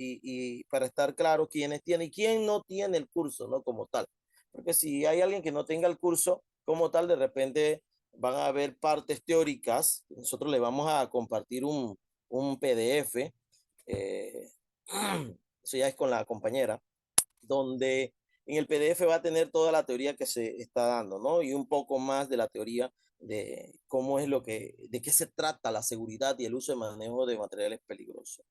y para estar claro quiénes tienen y quién no tiene el curso, ¿no? Como tal. Porque si hay alguien que no tenga el curso como tal, de repente van a haber partes teóricas. Nosotros le vamos a compartir un PDF, eh, eso ya es con la compañera, donde en el PDF va a tener toda la teoría que se está dando, ¿no? Y un poco más de la teoría de cómo es de qué se trata la seguridad y el uso y manejo de materiales peligrosos.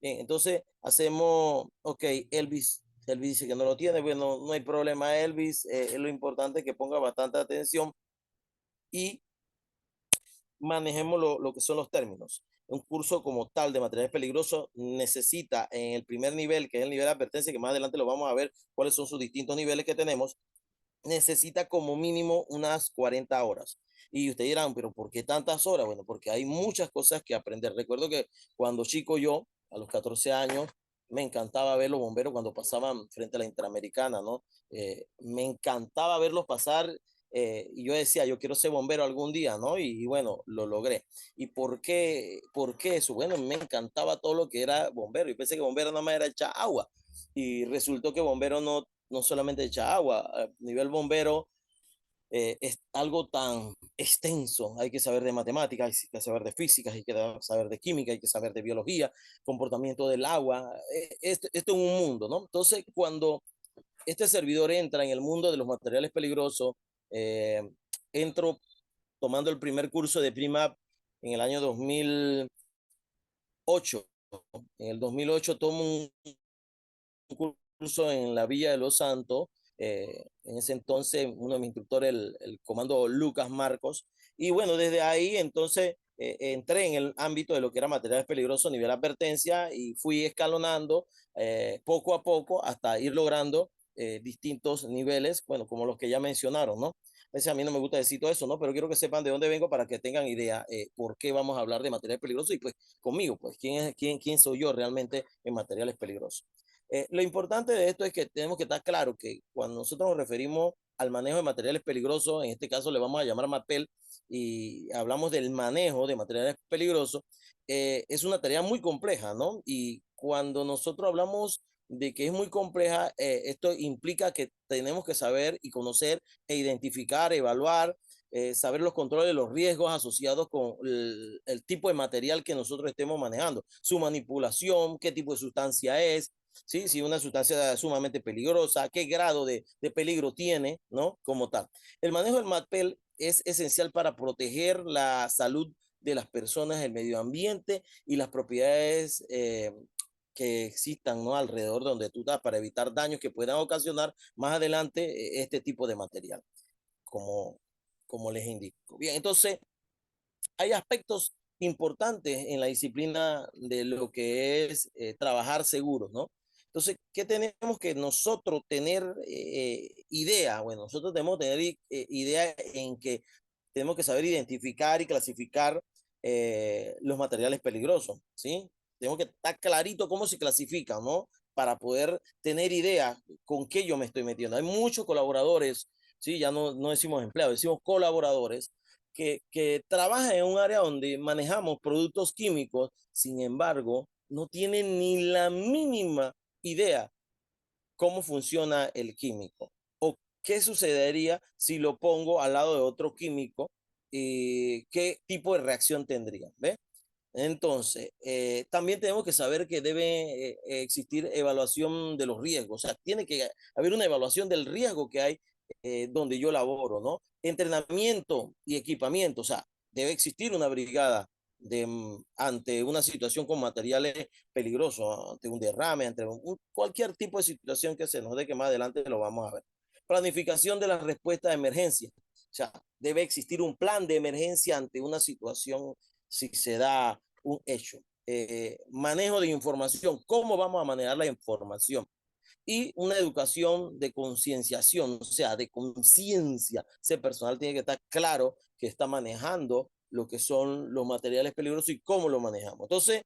Bien, entonces hacemos, ok, Elvis dice que no lo tiene, bueno, no hay problema, Elvis, lo importante es que ponga bastante atención y manejemos lo que son los términos. Un curso como tal de materiales peligrosos necesita en el primer nivel, que es el nivel de advertencia, que más adelante lo vamos a ver cuáles son sus distintos niveles que tenemos, necesita como mínimo unas 40 horas. Y ustedes dirán, pero ¿por qué tantas horas? Bueno, porque hay muchas cosas que aprender. Recuerdo que cuando chico yo, a los 14 años, me encantaba ver los bomberos cuando pasaban frente a la Interamericana, ¿no? Me encantaba verlos pasar y yo decía, yo quiero ser bombero algún día, ¿no? Y bueno, lo logré. ¿Y por qué eso? Bueno, me encantaba todo lo que era bombero. Yo pensé que bombero nada más era echar agua. Y resultó que bombero no solamente echa agua, a nivel bombero es algo tan extenso. Hay que saber de matemáticas, hay que saber de física, hay que saber de química, hay que saber de biología, comportamiento del agua. Esto es un mundo, ¿no? Entonces, cuando este servidor entra en el mundo de los materiales peligrosos, eh, entro tomando el primer curso de PRIMAP en el año 2008. En el 2008 tomo curso en la Villa de los Santos. En ese entonces, uno de mis instructores, el comando Lucas Marcos. Y bueno, desde ahí entonces entré en el ámbito de lo que era materiales peligrosos, nivel advertencia, y fui escalonando poco a poco hasta ir logrando distintos niveles, bueno, como los que ya mencionaron, ¿no? A veces a mí no me gusta decir todo eso, ¿no? Pero quiero que sepan de dónde vengo para que tengan idea por qué vamos a hablar de materiales peligrosos y pues conmigo, pues, quién soy yo realmente en materiales peligrosos. Lo importante de esto es que tenemos que estar claro que cuando nosotros nos referimos al manejo de materiales peligrosos, en este caso le vamos a llamar MAPEL, y hablamos del manejo de materiales peligrosos, es una tarea muy compleja, ¿no? Y cuando nosotros hablamos de que es muy compleja, esto implica que tenemos que saber y conocer e identificar, evaluar, saber los controles de los riesgos asociados con el tipo de material que nosotros estemos manejando, su manipulación, qué tipo de sustancia es, ¿sí? Si una sustancia es sumamente peligrosa, qué grado de peligro tiene, ¿no? Como tal. El manejo del MAPEL es esencial para proteger la salud de las personas, el medio ambiente y las propiedades que existan, ¿no? Alrededor de donde tú estás para evitar daños que puedan ocasionar más adelante este tipo de material, como, como les indico. Bien, entonces hay aspectos importantes en la disciplina de lo que es trabajar seguros, ¿no? Entonces, ¿qué tenemos que nosotros tener idea? Bueno, nosotros tenemos que tener idea en que tenemos que saber identificar y clasificar los materiales peligrosos, ¿sí? Tenemos que estar clarito cómo se clasifican, ¿no? Para poder tener idea con qué yo me estoy metiendo. Hay muchos colaboradores, ¿sí? Ya no decimos empleados, decimos colaboradores que trabajan en un área donde manejamos productos químicos, sin embargo, no tienen ni la mínima idea cómo funciona el químico o qué sucedería si lo pongo al lado de otro químico y qué tipo de reacción tendría. ¿Ve? Entonces, también tenemos que saber que debe existir evaluación de los riesgos, o sea, tiene que haber una evaluación del riesgo que hay donde yo laboro, ¿no? Entrenamiento y equipamiento, o sea, debe existir una brigada ante una situación con materiales peligrosos, ante un derrame, ante cualquier tipo de situación que se nos dé, que más adelante lo vamos a ver. Planificación de la respuesta de emergencia, o sea, debe existir un plan de emergencia ante una situación si se da un hecho. Manejo de información, cómo vamos a manejar la información y una educación de concienciación, o sea, de conciencia. Ese personal tiene que estar claro que está manejando lo que son los materiales peligrosos y cómo lo manejamos. Entonces,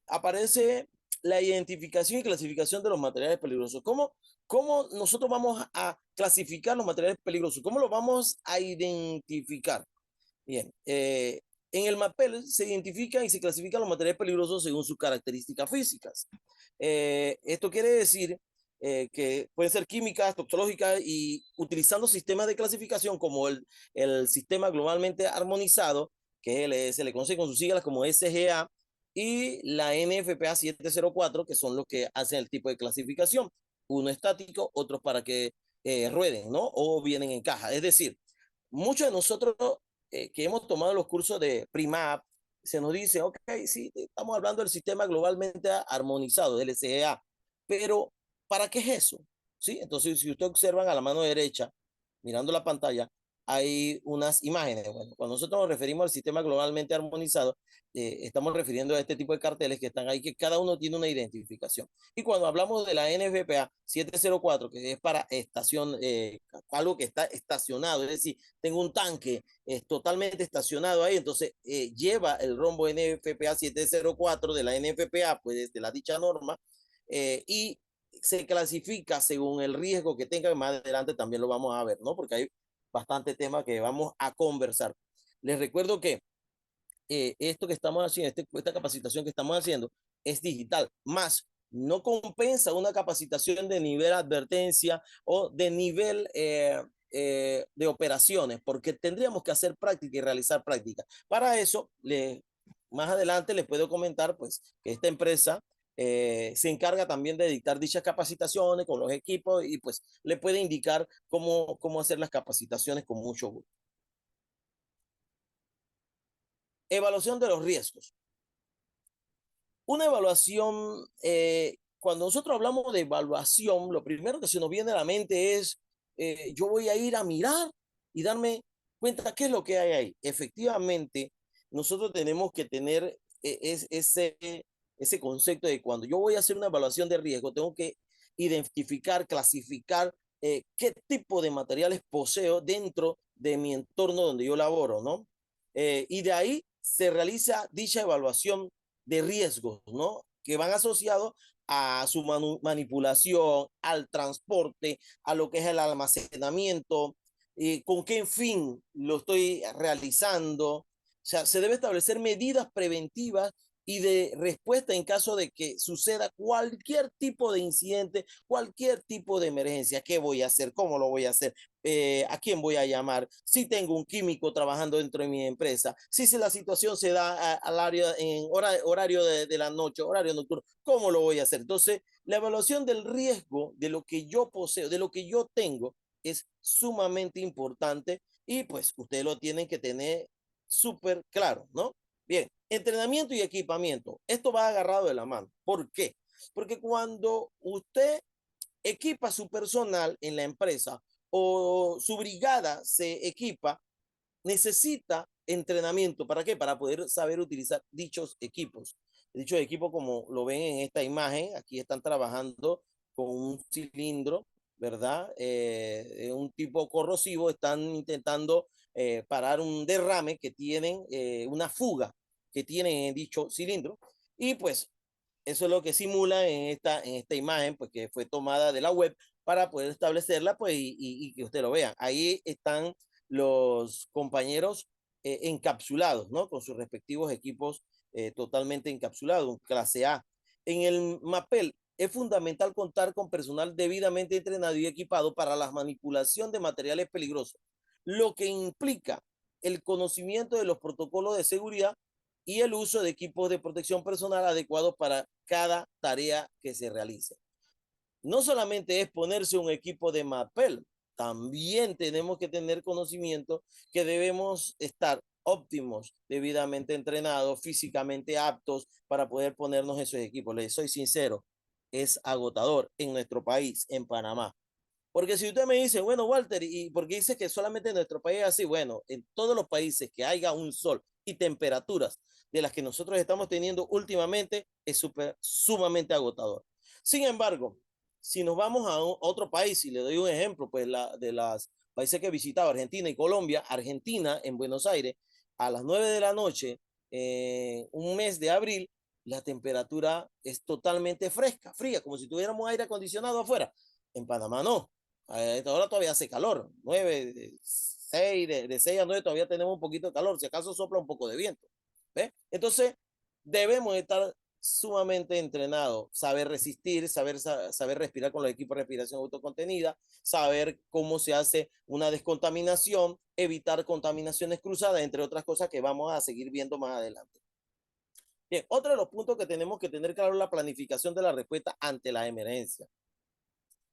aparece la identificación y clasificación de los materiales peligrosos. ¿Cómo nosotros vamos a clasificar los materiales peligrosos? ¿Cómo los vamos a identificar? Bien, En el MAPEL se identifican y se clasifican los materiales peligrosos según sus características físicas. Esto quiere decir que pueden ser químicas, toxicológicas y utilizando sistemas de clasificación como el sistema globalmente armonizado, que se le conoce con sus siglas como SGA, y la NFPA 704, que son los que hacen el tipo de clasificación. Uno estático, otros para que rueden, ¿no? O vienen en caja. Es decir, muchos de nosotros que hemos tomado los cursos de PRIMAP, se nos dice, ok, sí, estamos hablando del sistema globalmente armonizado, del SEA, pero ¿para qué es eso? ¿Sí? Entonces, si ustedes observan a la mano derecha, mirando la pantalla, hay unas imágenes. Bueno, cuando nosotros nos referimos al sistema globalmente armonizado, estamos refiriendo a este tipo de carteles que están ahí, que cada uno tiene una identificación. Y cuando hablamos de la NFPA 704, que es para estación, algo que está estacionado, es decir, tengo un tanque totalmente estacionado ahí, entonces lleva el rombo NFPA 704 de la NFPA, pues de la dicha norma, y se clasifica según el riesgo que tenga, más adelante también lo vamos a ver, ¿no? Porque hay bastante tema que vamos a conversar. Les recuerdo que esto que estamos haciendo, esta capacitación que estamos haciendo es digital, más no compensa una capacitación de nivel advertencia o de nivel de operaciones, porque tendríamos que hacer práctica y realizar práctica. Para eso, más adelante les puedo comentar pues, que esta empresa se encarga también de dictar dichas capacitaciones con los equipos y pues le puede indicar cómo hacer las capacitaciones con mucho gusto. Evaluación de los riesgos. Una evaluación, cuando nosotros hablamos de evaluación, lo primero que se nos viene a la mente es, yo voy a ir a mirar y darme cuenta qué es lo que hay ahí. Efectivamente, nosotros tenemos que tener ese concepto de cuando yo voy a hacer una evaluación de riesgo, tengo que identificar, clasificar qué tipo de materiales poseo dentro de mi entorno donde yo laboro, ¿no? Y de ahí se realiza dicha evaluación de riesgos, ¿no? Que van asociados a su manipulación, al transporte, a lo que es el almacenamiento, con qué fin lo estoy realizando. O sea, se debe establecer medidas preventivas y de respuesta en caso de que suceda cualquier tipo de incidente, cualquier tipo de emergencia. ¿Qué voy a hacer? ¿Cómo lo voy a hacer? ¿A quién voy a llamar? Si tengo un químico trabajando dentro de mi empresa, si la situación se da al área en horario de la noche, horario nocturno, ¿cómo lo voy a hacer? Entonces, la evaluación del riesgo de lo que yo poseo, de lo que yo tengo, es sumamente importante y pues ustedes lo tienen que tener súper claro, ¿no? Bien, entrenamiento y equipamiento. Esto va agarrado de la mano. ¿Por qué? Porque cuando usted equipa su personal en la empresa o su brigada se equipa, necesita entrenamiento. ¿Para qué? Para poder saber utilizar dichos equipos. Dichos equipos, como lo ven en esta imagen, aquí están trabajando con un cilindro, ¿verdad? Un tipo corrosivo, están intentando parar un derrame que tienen, una fuga que tienen en dicho cilindro. Y pues eso es lo que simula en esta imagen, pues que fue tomada de la web para poder establecerla, pues, y que usted lo vea. Ahí están los compañeros encapsulados, ¿no? Con sus respectivos equipos totalmente encapsulados, un clase A. En el MAPEL es fundamental contar con personal debidamente entrenado y equipado para la manipulación de materiales peligrosos, lo que implica el conocimiento de los protocolos de seguridad y el uso de equipos de protección personal adecuados para cada tarea que se realice. No solamente es ponerse un equipo de MAPEL, también tenemos que tener conocimiento que debemos estar óptimos, debidamente entrenados, físicamente aptos para poder ponernos esos equipos. Les soy sincero, es agotador en nuestro país, en Panamá. Porque si usted me dice, bueno, Walter, ¿y por qué dice que solamente en nuestro país es así? Bueno, en todos los países que haya un sol y temperaturas de las que nosotros estamos teniendo últimamente, es sumamente agotador. Sin embargo, si nos vamos a otro país, y le doy un ejemplo, pues de las países que he visitado, Argentina y Colombia, Argentina, en Buenos Aires, a las 9 de la noche, un mes de abril, la temperatura es totalmente fresca, fría, como si tuviéramos aire acondicionado afuera. En Panamá no. A esta hora todavía hace calor, 9, 6, de 6 a 9 todavía tenemos un poquito de calor, si acaso sopla un poco de viento. ¿Ve? Entonces, debemos estar sumamente entrenados, saber resistir, saber respirar con los equipos de respiración autocontenida, saber cómo se hace una descontaminación, evitar contaminaciones cruzadas, entre otras cosas que vamos a seguir viendo más adelante. Bien, otro de los puntos que tenemos que tener claro es la planificación de la respuesta ante la emergencia.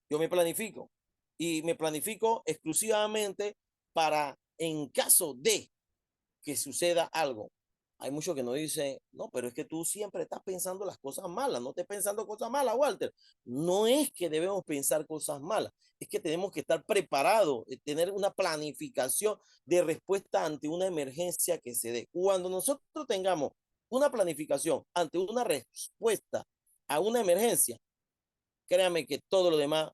Yo me planifico y me planifico exclusivamente para, en caso de que suceda algo. Hay muchos que nos dicen, no, pero es que tú siempre estás pensando las cosas malas, no estés pensando cosas malas, Walter. No es que debemos pensar cosas malas, es que tenemos que estar preparados, tener una planificación de respuesta ante una emergencia que se dé. Cuando nosotros tengamos una planificación ante una respuesta a una emergencia, créame que todo lo demás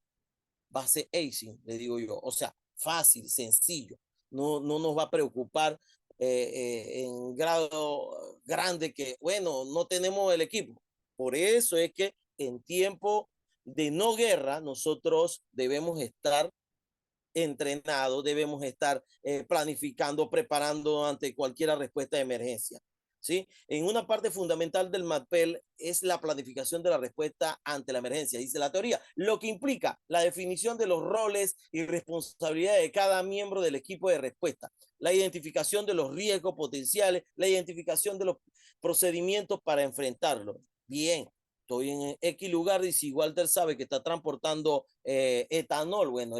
va a ser easy, le digo yo. O sea, fácil, sencillo. No nos va a preocupar en grado grande que, bueno, no tenemos el equipo. Por eso es que en tiempo de no guerra, nosotros debemos estar entrenados, debemos estar planificando, preparando ante cualquier respuesta de emergencia. ¿Sí? En una parte fundamental del MAPEL es la planificación de la respuesta ante la emergencia, dice la teoría, lo que implica la definición de los roles y responsabilidades de cada miembro del equipo de respuesta, la identificación de los riesgos potenciales, la identificación de los procedimientos para enfrentarlos. Bien, estoy en X lugar y si Walter sabe que está transportando etanol, bueno,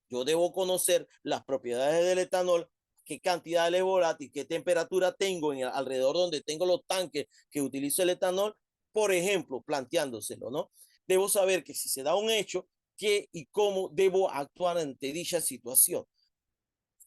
yo debo conocer las propiedades del etanol, qué cantidad de volátil, qué temperatura tengo alrededor donde tengo los tanques que utilizo el etanol, por ejemplo, planteándoselo, ¿no? Debo saber que si se da un hecho, qué y cómo debo actuar ante dicha situación.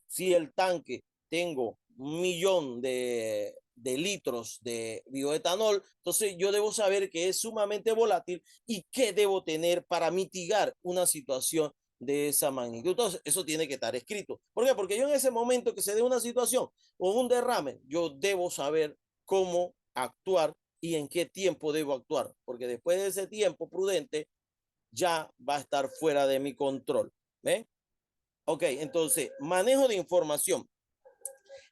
Si el tanque tengo 1 millón de litros de bioetanol, entonces yo debo saber que es sumamente volátil y qué debo tener para mitigar una situación de esa magnitud. Entonces, eso tiene que estar escrito. ¿Por qué? Porque yo en ese momento que se dé una situación o un derrame, yo debo saber cómo actuar y en qué tiempo debo actuar, porque después de ese tiempo prudente ya va a estar fuera de mi control. ¿Ven? Ok, entonces, manejo de información.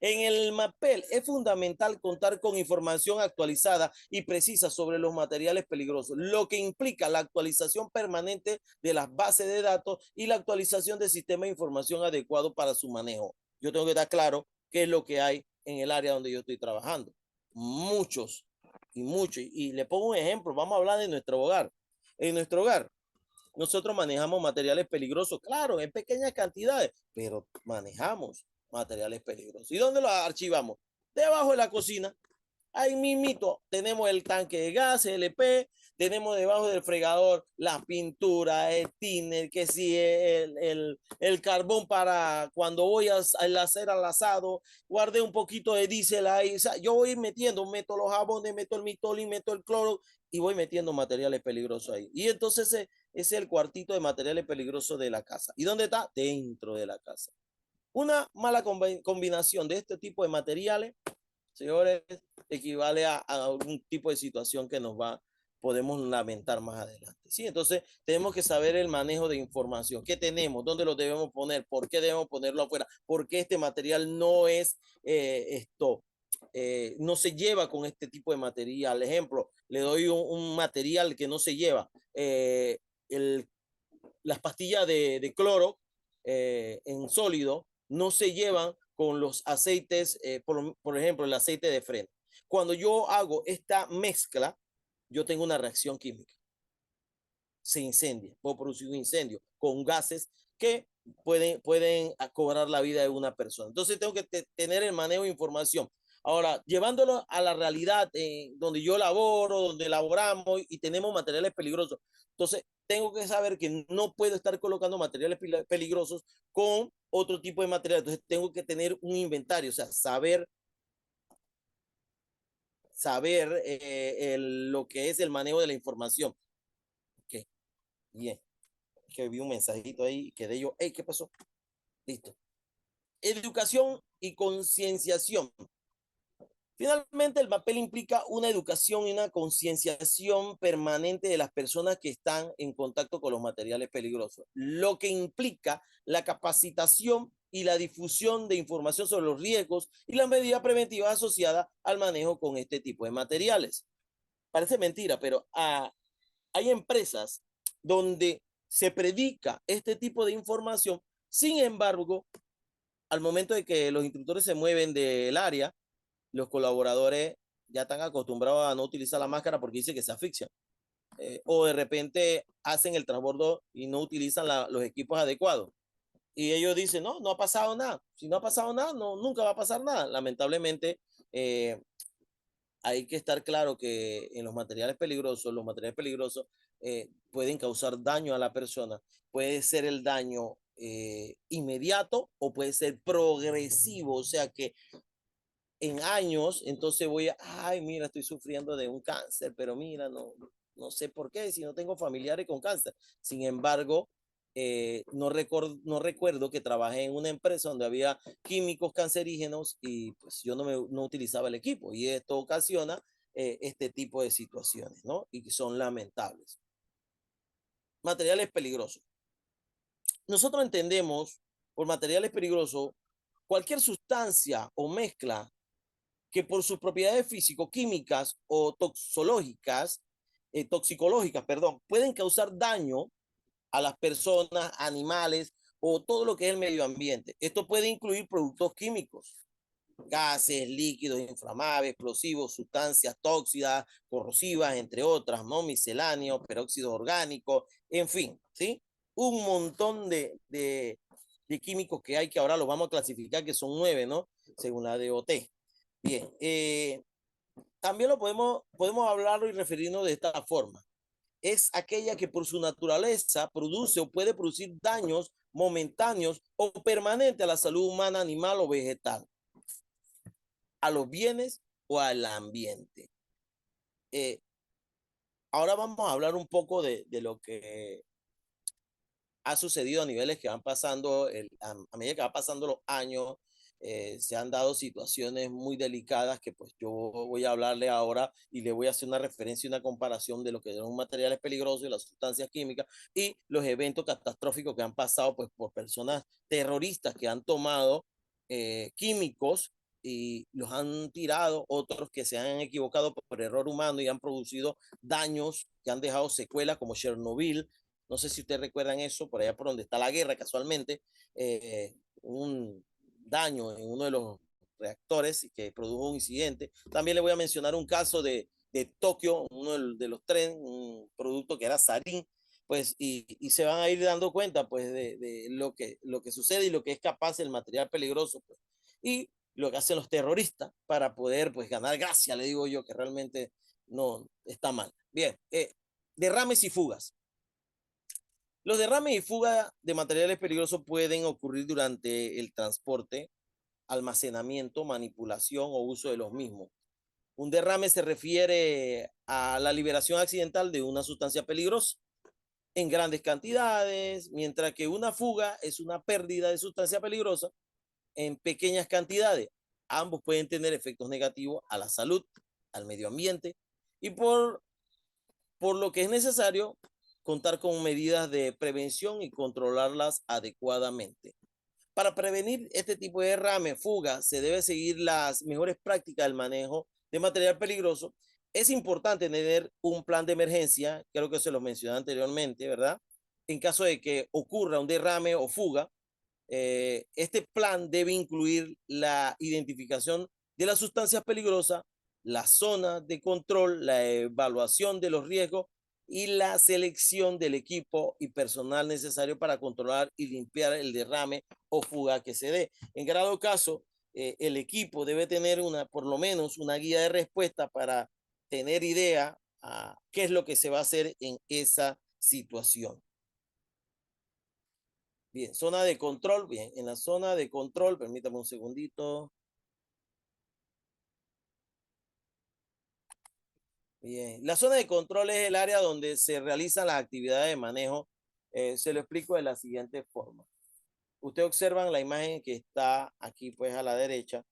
En el MAPEL es fundamental contar con información actualizada y precisa sobre los materiales peligrosos, lo que implica la actualización permanente de las bases de datos y la actualización del sistema de información adecuado para su manejo. Yo tengo que estar claro qué es lo que hay en el área donde yo estoy trabajando. Muchos y muchos. Y le pongo un ejemplo, vamos a hablar de nuestro hogar. En nuestro hogar, nosotros manejamos materiales peligrosos, claro, en pequeñas cantidades, pero manejamos materiales peligrosos. ¿Y dónde los archivamos? Debajo de la cocina. Ahí mismito tenemos el tanque de gas, LP, tenemos debajo del fregador la pintura, el tiner, que si el carbón para cuando voy a hacer al asado, guardé un poquito de diésel ahí. O sea, yo voy metiendo, meto los jabones, meto el mitolín, meto el cloro y voy metiendo materiales peligrosos ahí. Y entonces ese es el cuartito de materiales peligrosos de la casa. ¿Y dónde está? Dentro de la casa. Una mala combinación de este tipo de materiales, señores, equivale a algún tipo de situación que podemos lamentar más adelante. ¿Sí? Entonces, tenemos que saber el manejo de información. ¿Qué tenemos? ¿Dónde lo debemos poner? ¿Por qué debemos ponerlo afuera? ¿Por qué este material no es no se lleva con este tipo de material? Ejemplo, le doy un material que no se lleva. El, las pastillas de cloro en sólido no se llevan con los aceites, por ejemplo, el aceite de freno. Cuando yo hago esta mezcla, yo tengo una reacción química. Se incendia, puedo producir un incendio con gases que pueden cobrar la vida de una persona. Entonces tengo que tener el manejo de información. Ahora, llevándolo a la realidad donde yo laboro, donde laboramos y tenemos materiales peligrosos. Entonces, tengo que saber que no puedo estar colocando materiales peligrosos con otro tipo de material. Entonces, tengo que tener un inventario, o sea, saber lo que es el manejo de la información. Ok, bien. Que vi un mensajito ahí que de ellos, hey, ¿qué pasó? Listo. Educación y concienciación. Finalmente, el papel implica una educación y una concienciación permanente de las personas que están en contacto con los materiales peligrosos, lo que implica la capacitación y la difusión de información sobre los riesgos y las medidas preventivas asociadas al manejo con este tipo de materiales. Parece mentira, pero hay empresas donde se predica este tipo de información. Sin embargo, al momento de que los instructores se mueven del área, los colaboradores ya están acostumbrados a no utilizar la máscara porque dice que se asfixian. O de repente hacen el transbordo y no utilizan los equipos adecuados. Y ellos dicen, no, no ha pasado nada. Si no ha pasado nada, no, nunca va a pasar nada. Lamentablemente, eh, hay que estar claro que en los materiales peligrosos pueden causar daño a la persona. Puede ser el daño inmediato o puede ser progresivo, o sea que en años, entonces voy a, ay, mira, estoy sufriendo de un cáncer, pero mira, no, no sé por qué, si no tengo familiares con cáncer. Sin embargo, no recuerdo que trabajé en una empresa donde había químicos cancerígenos y pues yo no utilizaba el equipo y esto ocasiona este tipo de situaciones, ¿no? Y que son lamentables. Materiales peligrosos. Nosotros entendemos por materiales peligrosos cualquier sustancia o mezcla que por sus propiedades físico-químicas o toxicológicas, perdón, pueden causar daño a las personas, animales o todo lo que es el medio ambiente. Esto puede incluir productos químicos, gases, líquidos inflamables, explosivos, sustancias tóxicas, corrosivas, entre otras, ¿no? Misceláneos, peróxidos orgánicos, en fin, ¿sí? Un montón de químicos que hay que ahora los vamos a clasificar, que son 9, ¿no? Según la DOT. Bien, también podemos hablarlo y referirnos de esta forma. Es aquella que por su naturaleza produce o puede producir daños momentáneos o permanentes a la salud humana, animal o vegetal, a los bienes o al ambiente. Eh, Ahora vamos a hablar un poco de lo que ha sucedido a niveles que van pasando, a medida que van pasando los años, se han dado situaciones muy delicadas que pues yo voy a hablarle ahora y le voy a hacer una referencia y una comparación de lo que son materiales peligrosos y las sustancias químicas y los eventos catastróficos que han pasado pues por personas terroristas que han tomado químicos y los han tirado, otros que se han equivocado por error humano y han producido daños que han dejado secuelas como Chernobyl. No sé si ustedes recuerdan eso, por allá por donde está la guerra casualmente, un daño en uno de los reactores que produjo un incidente. También le voy a mencionar un caso de Tokio, uno de los trenes, un producto que era sarín, pues, y se van a ir dando cuenta, pues, de lo que sucede y lo que es capaz el material peligroso, pues, y lo que hacen los terroristas para poder, pues, ganar gracia, le digo yo, que realmente no está mal. Bien, derrames y fugas. Los derrames y fuga de materiales peligrosos pueden ocurrir durante el transporte, almacenamiento, manipulación o uso de los mismos. Un derrame se refiere a la liberación accidental de una sustancia peligrosa en grandes cantidades, mientras que una fuga es una pérdida de sustancia peligrosa en pequeñas cantidades. Ambos pueden tener efectos negativos a la salud, al medio ambiente y por lo que es necesario contar con medidas de prevención y controlarlas adecuadamente. Para prevenir este tipo de derrame, fuga, se debe seguir las mejores prácticas del manejo de material peligroso. Es importante tener un plan de emergencia, creo que se lo mencioné anteriormente, ¿verdad? En caso de que ocurra un derrame o fuga, este plan debe incluir la identificación de las sustancias peligrosas, la zona de control, la evaluación de los riesgos y la selección del equipo y personal necesario para controlar y limpiar el derrame o fuga que se dé. En grado caso, el equipo debe tener por lo menos una guía de respuesta para tener idea a qué es lo que se va a hacer en esa situación. Bien, zona de control. Bien, en la zona de control, permítame un segundito. Bien, la zona de control es el área donde se realizan las actividades de manejo. Se lo explico de la siguiente forma. Ustedes observan la imagen que está aquí, pues a la derecha.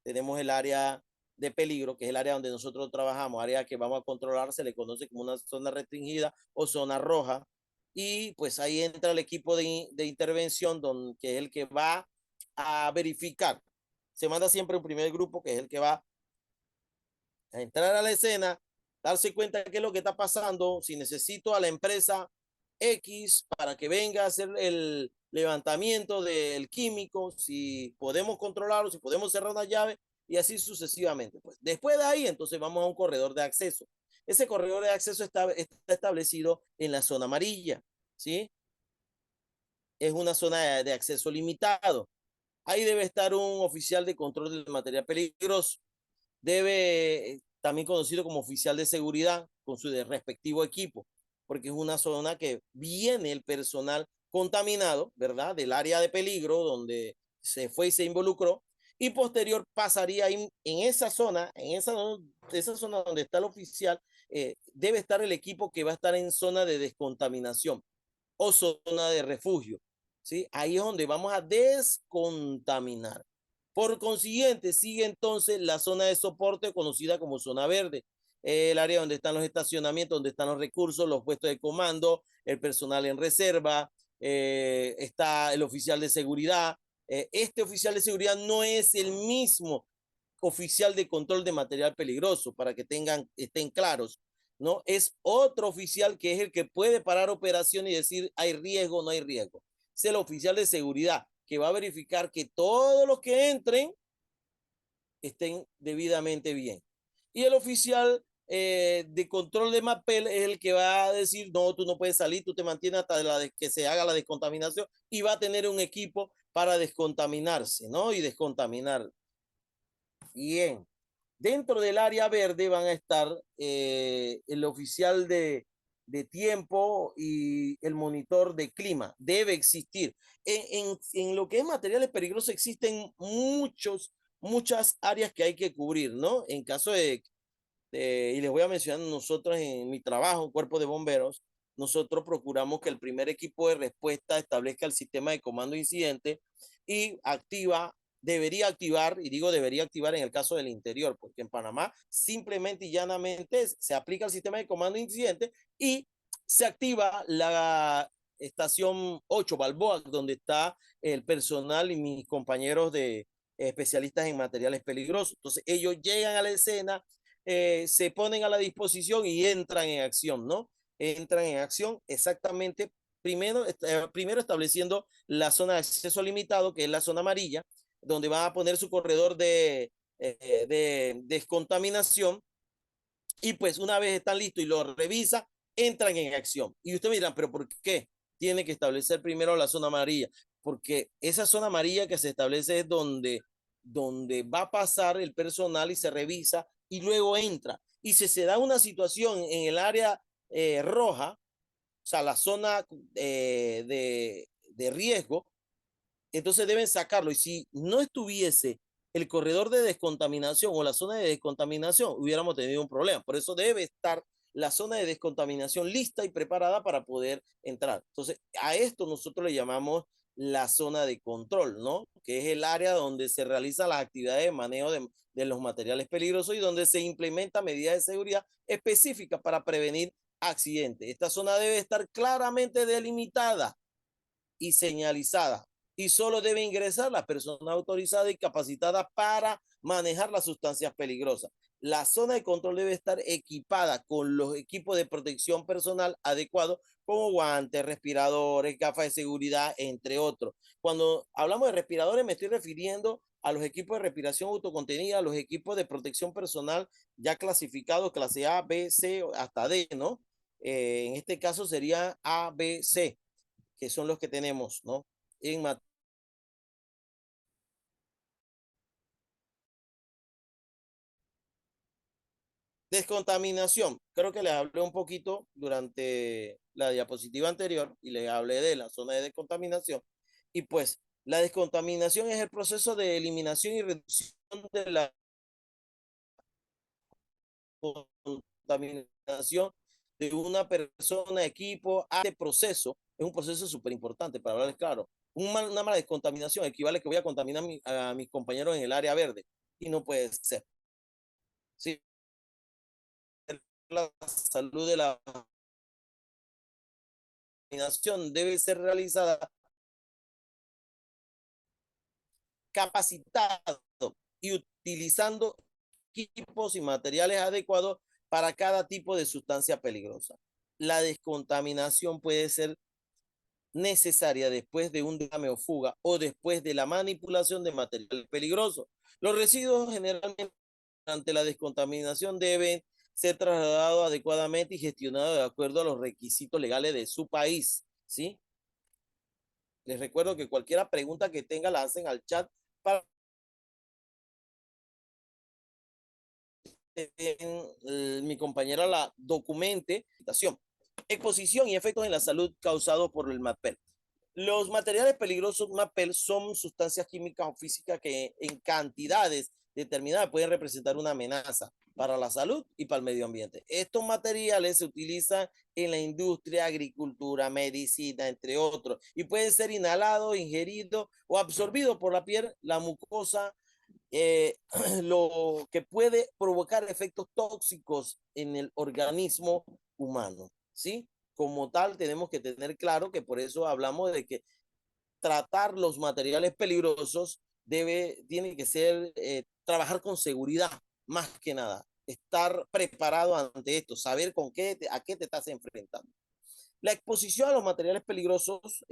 Tenemos el área de peligro, que es el área donde nosotros trabajamos, área que vamos a controlar, se le conoce como una zona restringida o zona roja. Y pues ahí entra el equipo de intervención, que es el que va a verificar. Se manda siempre un primer grupo, que es el que va a entrar a la escena, darse cuenta de qué es lo que está pasando, si necesito a la empresa X para que venga a hacer el levantamiento del químico, si podemos controlarlo, si podemos cerrar una llave y así sucesivamente. Pues después de ahí, entonces vamos a un corredor de acceso. Ese corredor de acceso está establecido en la zona amarilla, ¿sí? Es una zona de acceso limitado. Ahí debe estar un oficial de control del material peligroso. Debe, también conocido como oficial de seguridad, con su respectivo equipo, porque es una zona que viene el personal contaminado, ¿verdad? Del área de peligro donde se fue y se involucró, y posterior pasaría en esa zona, esa zona donde está el oficial, debe estar el equipo que va a estar en zona de descontaminación o zona de refugio, ¿sí? Ahí es donde vamos a descontaminar. Por consiguiente, sigue entonces la zona de soporte conocida como zona verde, el área donde están los estacionamientos, donde están los recursos, los puestos de comando, el personal en reserva, está el oficial de seguridad. Este oficial de seguridad no es el mismo oficial de control de material peligroso, para que estén claros, ¿no? Es otro oficial que es el que puede parar operación y decir hay riesgo o no hay riesgo. Es el oficial de seguridad que va a verificar que todos los que entren estén debidamente bien. Y el oficial de control de MAPEL es el que va a decir, no, tú no puedes salir, tú te mantienes hasta que se haga la descontaminación, y va a tener un equipo para descontaminarse, ¿no? Y descontaminar. Bien. Dentro del área verde van a estar el oficial tiempo y el monitor de clima. Debe existir. En lo que es materiales peligrosos existen muchas áreas que hay que cubrir, ¿no? En caso y les voy a mencionar, nosotros en mi trabajo, cuerpo de bomberos, nosotros procuramos que el primer equipo de respuesta establezca el sistema de comando de incidente y debería activar, y digo debería activar en el caso del interior, porque en Panamá simplemente y llanamente se aplica el sistema de comando de incidente y se activa la estación 8 Balboa, donde está el personal y mis compañeros de especialistas en materiales peligrosos. Entonces ellos llegan a la escena, se ponen a la disposición y entran en acción, ¿no? Entran en acción exactamente, primero estableciendo la zona de acceso limitado, que es la zona amarilla, donde van a poner su corredor de descontaminación, y pues una vez están listos y lo revisa, entran en acción. Y ustedes me dirán, pero ¿por qué tiene que establecer primero la zona amarilla? Porque esa zona amarilla que se establece es donde va a pasar el personal y se revisa y luego entra. Y si se da una situación en el área roja, o sea, la zona de riesgo, entonces deben sacarlo. Y si no estuviese el corredor de descontaminación o la zona de descontaminación, hubiéramos tenido un problema. Por eso debe estar la zona de descontaminación lista y preparada para poder entrar. Entonces, a esto nosotros le llamamos la zona de control, ¿no? Que es el área donde se realizan las actividades de manejo de los materiales peligrosos y donde se implementa medidas de seguridad específicas para prevenir accidentes. Esta zona debe estar claramente delimitada y señalizada, y solo debe ingresar la persona autorizada y capacitada para manejar las sustancias peligrosas. La zona de control debe estar equipada con los equipos de protección personal adecuados, como guantes, respiradores, gafas de seguridad, entre otros. Cuando hablamos de respiradores, me estoy refiriendo a los equipos de respiración autocontenida, a los equipos de protección personal ya clasificados, clase A, B, C, hasta D, ¿no? En este caso sería A, B, C, que son los que tenemos, ¿no? En descontaminación, creo que les hablé un poquito durante la diapositiva anterior y les hablé de la zona de descontaminación. Y pues la descontaminación es el proceso de eliminación y reducción de la contaminación de una persona, equipo, a este proceso. Es un proceso súper importante para hablarles claro. Una mala descontaminación equivale a que voy a contaminar a mis compañeros en el área verde, y no puede ser. Sí, la salud de la nación debe ser realizada capacitado y utilizando equipos y materiales adecuados para cada tipo de sustancia peligrosa. La descontaminación puede ser necesaria después de un derrame o fuga o después de la manipulación de material peligroso. Los residuos generalmente ante la descontaminación deben ser trasladados adecuadamente y gestionados de acuerdo a los requisitos legales de su país, ¿sí? Les recuerdo que cualquier pregunta que tenga la hacen al chat para mi compañera la documente. Exposición y efectos en la salud causados por el MAPEL. Los materiales peligrosos MAPEL son sustancias químicas o físicas que en cantidades determinadas pueden representar una amenaza para la salud y para el medio ambiente. Estos materiales se utilizan en la industria, agricultura, medicina, entre otros, y pueden ser inhalados, ingeridos o absorbidos por la piel, la mucosa, lo que puede provocar efectos tóxicos en el organismo humano, ¿sí? Como tal, tenemos que tener claro que por eso hablamos de que tratar los materiales peligrosos tiene que ser, trabajar con seguridad, más que nada, estar preparado ante esto, saber a qué te estás enfrentando. La exposición a los materiales peligrosos,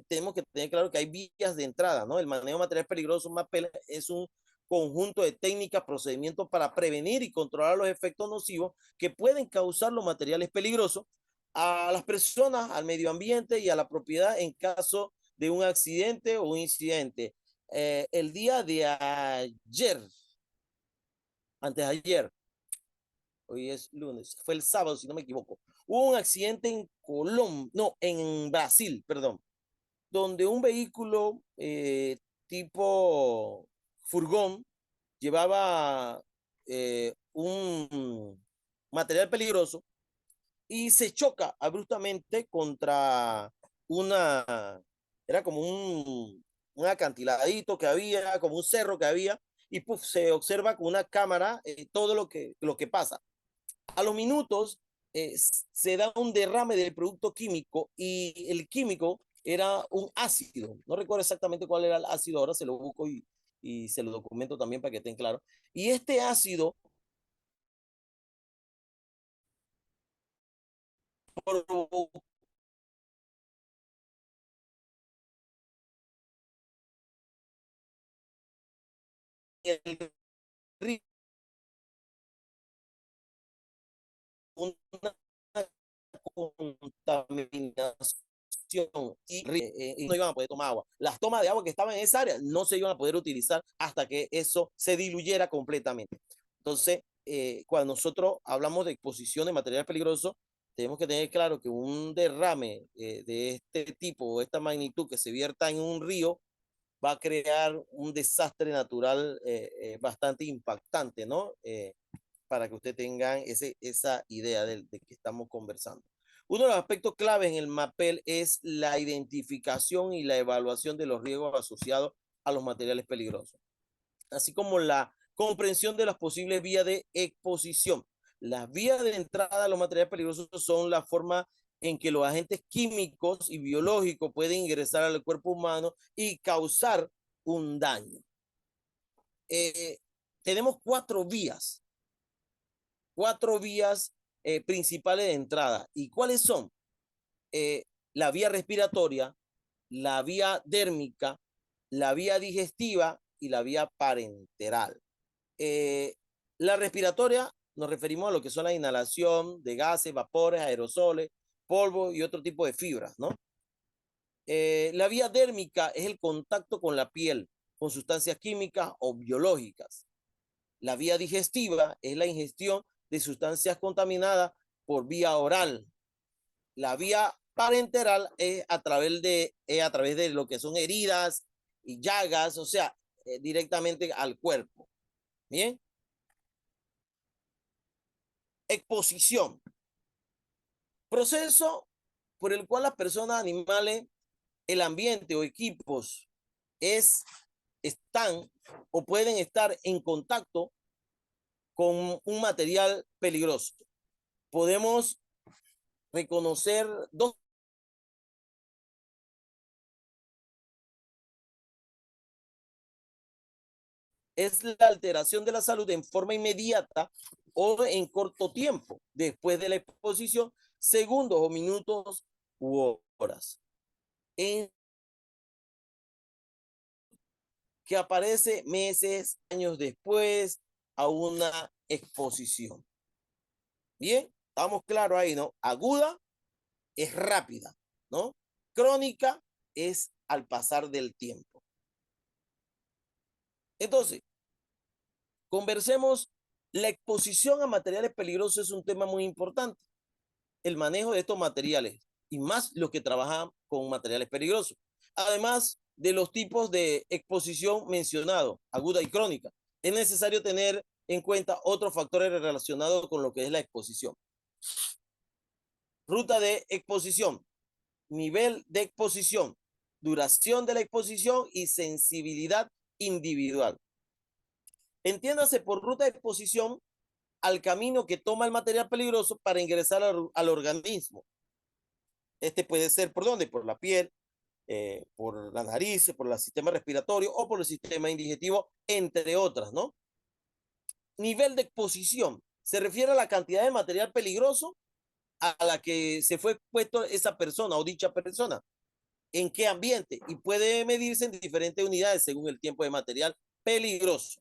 tenemos que tener claro que hay vías de entrada, ¿no? El manejo de materiales peligrosos MAPEL es un conjunto de técnicas, procedimientos para prevenir y controlar los efectos nocivos que pueden causar los materiales peligrosos a las personas, al medio ambiente y a la propiedad en caso de un accidente o un incidente. El día de ayer, antes de ayer, hoy es lunes, fue el sábado, si no me equivoco, hubo un accidente en Colombia, no, en Brasil, perdón, donde un vehículo tipo furgón llevaba un material peligroso y se choca abruptamente contra una, era como un acantiladito que había, como un cerro que había, y puff, se observa con una cámara todo lo que pasa. A los minutos se da un derrame del producto químico y el químico era un ácido. No recuerdo exactamente cuál era el ácido, ahora se lo busco y se lo documento también para que estén claros. Y este ácido provocó una contaminación y no iban a poder tomar agua. Las tomas de agua que estaban en esa área no se iban a poder utilizar hasta que eso se diluyera completamente. Entonces, cuando nosotros hablamos de exposición de material peligroso, tenemos que tener claro que un derrame de este tipo o esta magnitud que se vierta en un río va a crear un desastre natural bastante impactante, ¿no? Para que usted tengan esa idea de que estamos conversando. Uno de los aspectos clave en el MAPEL es la identificación y la evaluación de los riesgos asociados a los materiales peligrosos, así como la comprensión de las posibles vías de exposición. Las vías de entrada a los materiales peligrosos son la forma en que los agentes químicos y biológicos pueden ingresar al cuerpo humano y causar un daño. Eh, Tenemos cuatro vías principales de entrada. ¿Y cuáles son? Eh, la vía respiratoria, la vía dérmica, la vía digestiva y la vía parenteral. Eh, la respiratoria nos referimos a lo que son la inhalación de gases, vapores, aerosoles, polvo y otro tipo de fibras, ¿no? La vía dérmica es el contacto con la piel, con sustancias químicas o biológicas. La vía digestiva es la ingestión de sustancias contaminadas por vía oral. La vía parenteral es a través de lo que son heridas y llagas, o sea, directamente al cuerpo. Bien, exposición. Proceso por el cual las personas, animales, el ambiente o equipos están o pueden estar en contacto con un material peligroso? Podemos reconocer dos. Es la alteración de la salud en forma inmediata o en corto tiempo después de la exposición, segundos o minutos u horas. En que aparece meses, años después a una exposición. Bien, estamos claros ahí, ¿no? Aguda es rápida, ¿no? Crónica es al pasar del tiempo. Entonces, conversemos, la exposición a materiales peligrosos es un tema muy importante. El manejo de estos materiales y más los que trabajan con materiales peligrosos. Además de los tipos de exposición mencionados, aguda y crónica, es necesario tener en cuenta otros factores relacionados con lo que es la exposición. Ruta de exposición, nivel de exposición, duración de la exposición y sensibilidad individual. Entiéndase por ruta de exposición al camino que toma el material peligroso para ingresar al organismo. Este puede ser por dónde, por la piel, por la nariz, por el sistema respiratorio o por el sistema indigestivo, entre otras, ¿no? Nivel de exposición se refiere a la cantidad de material peligroso a la que se fue expuesto esa persona o dicha persona. ¿En qué ambiente? Y puede medirse en diferentes unidades según el tiempo de material peligroso.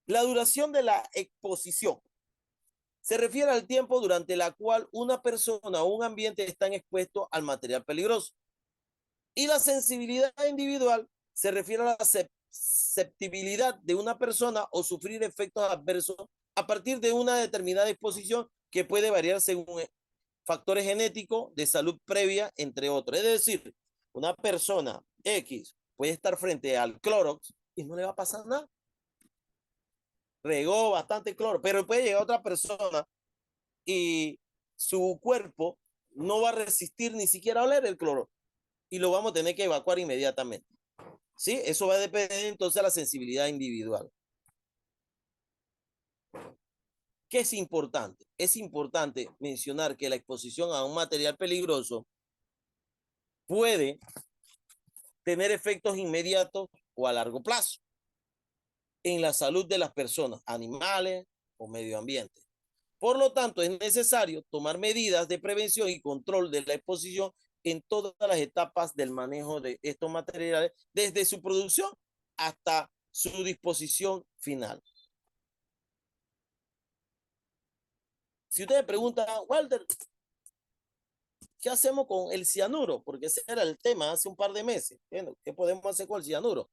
La duración de la exposición se refiere al tiempo durante la cual una persona o un ambiente están expuestos al material peligroso. Y la sensibilidad individual se refiere a la susceptibilidad de una persona o sufrir efectos adversos a partir de una determinada exposición que puede variar según factores genéticos, de salud previa, entre otros. Es decir, una persona X puede estar frente al Clorox y no le va a pasar nada. Regó bastante cloro, pero puede llegar otra persona y su cuerpo no va a resistir ni siquiera a oler el cloro y lo vamos a tener que evacuar inmediatamente. ¿Sí? Eso va a depender entonces de la sensibilidad individual. ¿Qué es importante? Es importante mencionar que la exposición a un material peligroso puede tener efectos inmediatos o a largo plazo en la salud de las personas, animales o medio ambiente. Por lo tanto, es necesario tomar medidas de prevención y control de la exposición en todas las etapas del manejo de estos materiales, desde su producción hasta su disposición final. Si ustedes preguntan, Walter, ¿qué hacemos con el cianuro? Porque ese era el tema hace un par de meses. Bueno, ¿qué podemos hacer con el cianuro?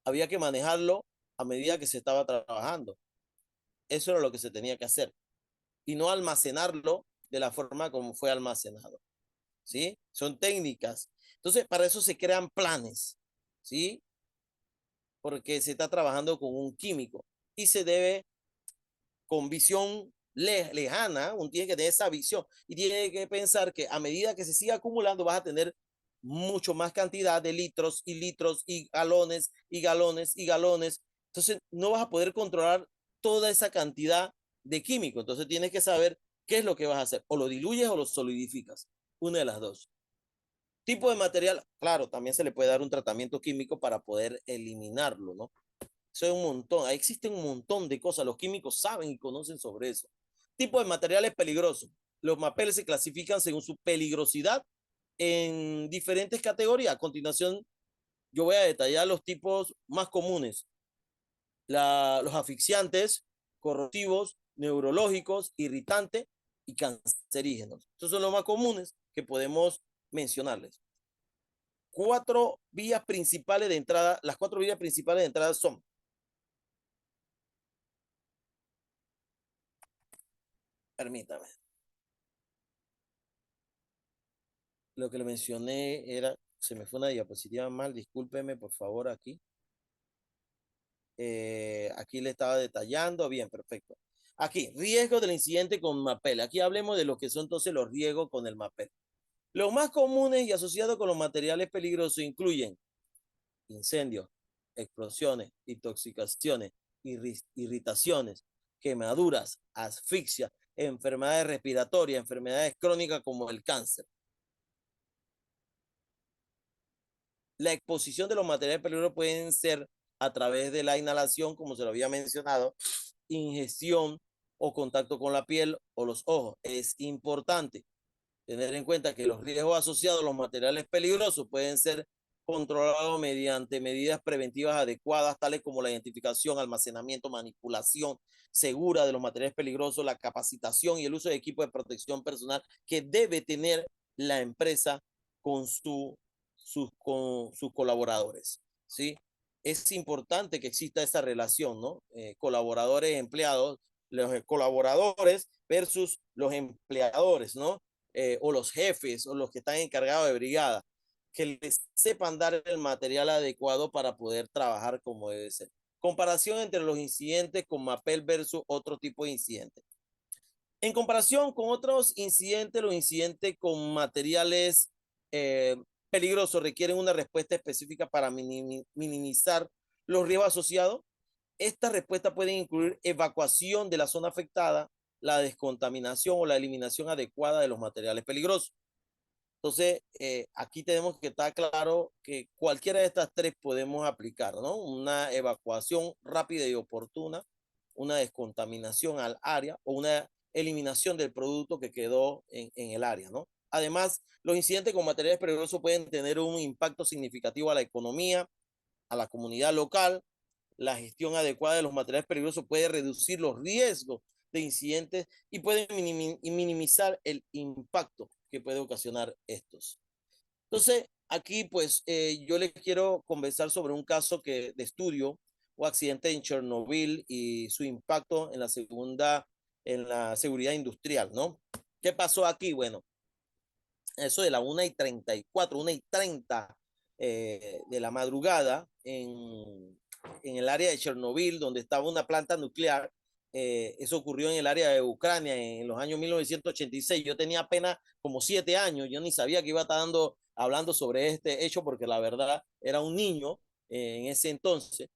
Había que manejarlo a medida que se estaba trabajando. Eso era lo que se tenía que hacer. Y no almacenarlo de la forma como fue almacenado. ¿Sí? Son técnicas. Entonces, para eso se crean planes. ¿Sí? Porque se está trabajando con un químico. Y se debe, con visión lejana, uno tiene que tener esa visión y tiene que pensar que a medida que se siga acumulando vas a tener mucho más cantidad de litros y litros y galones y galones y galones. Entonces no vas a poder controlar toda esa cantidad de químico. Entonces tienes que saber qué es lo que vas a hacer. O lo diluyes o lo solidificas. Una de las dos. Tipo de material, claro, también se le puede dar un tratamiento químico para poder eliminarlo, ¿no? Eso es un montón. Ahí existen un montón de cosas. Los químicos saben y conocen sobre eso. Tipo de materiales peligrosos. Los mapeles se clasifican según su peligrosidad en diferentes categorías. A continuación, yo voy a detallar los tipos más comunes. Los asfixiantes, corrosivos, neurológicos, irritantes y cancerígenos. Estos son los más comunes que podemos mencionarles. Cuatro vías principales de entrada. Las cuatro vías principales de entrada son: permítame. Lo que le mencioné era, se me fue una diapositiva mal, discúlpeme por favor aquí. Aquí le estaba detallando, bien, perfecto. Aquí, riesgo del incidente con MAPEL. Aquí hablemos de lo que son entonces los riesgos con el MAPEL. Los más comunes y asociados con los materiales peligrosos incluyen incendios, explosiones, intoxicaciones, irritaciones, quemaduras, asfixia, enfermedades respiratorias, enfermedades crónicas como el cáncer. La exposición de los materiales peligrosos pueden ser a través de la inhalación, como se lo había mencionado, ingestión o contacto con la piel o los ojos. Es importante tener en cuenta que los riesgos asociados a los materiales peligrosos pueden ser controlados mediante medidas preventivas adecuadas, tales como la identificación, almacenamiento, manipulación segura de los materiales peligrosos, la capacitación y el uso de equipos de protección personal que debe tener la empresa con, con sus colaboradores, ¿sí? Es importante que exista esa relación, ¿no? Colaboradores, empleados, los colaboradores versus los empleadores, ¿no? O los jefes o los que están encargados de brigada, que les sepan dar el material adecuado para poder trabajar como debe ser. Comparación entre los incidentes con MAPEL versus otro tipo de incidentes. En comparación con otros incidentes, los incidentes con materiales eh, peligrosos requieren una respuesta específica para minimizar los riesgos asociados. Esta respuesta puede incluir evacuación de la zona afectada, la descontaminación o la eliminación adecuada de los materiales peligrosos. Entonces, aquí tenemos que estar claro que cualquiera de estas tres podemos aplicar, ¿no? Una evacuación rápida y oportuna, una descontaminación al área o una eliminación del producto que quedó en el área, ¿no? Además, los incidentes con materiales peligrosos pueden tener un impacto significativo a la economía, a la comunidad local. La gestión adecuada de los materiales peligrosos puede reducir los riesgos de incidentes y puede minimizar el impacto que puede ocasionar estos. Entonces, aquí pues yo les quiero conversar sobre un caso de estudio o accidente en Chernobyl y su impacto en la seguridad industrial, ¿no? ¿Qué pasó aquí? Bueno, eso de la 1:34, 1:30 de la madrugada en el área de Chernobyl, donde estaba una planta nuclear. Eso ocurrió en el área de Ucrania en los años 1986. Yo tenía apenas como 7 años, yo ni sabía que iba a estar hablando sobre este hecho porque la verdad era un niño en ese entonces.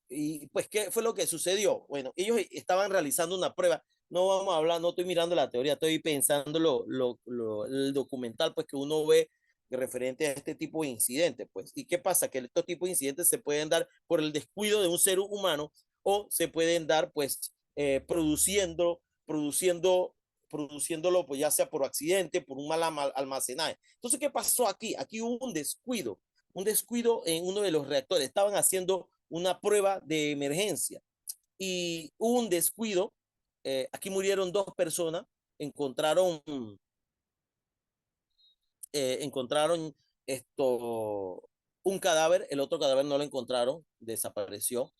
Y pues, ¿qué fue lo que sucedió? Bueno, ellos estaban realizando una prueba. No vamos a hablar, no estoy mirando la teoría, estoy pensando el documental pues que uno ve referente a este tipo de incidentes, pues. ¿Y qué pasa? Que estos tipos de incidentes se pueden dar por el descuido de un ser humano o se pueden dar pues produciéndolo pues ya sea por accidente, por un mal almacenaje. Entonces, ¿qué pasó aquí? Aquí hubo un descuido en uno de los reactores. Estaban haciendo una prueba de emergencia y hubo un descuido. Aquí murieron 2 personas, encontraron, encontraron esto, un cadáver, el otro cadáver no lo encontraron, desapareció.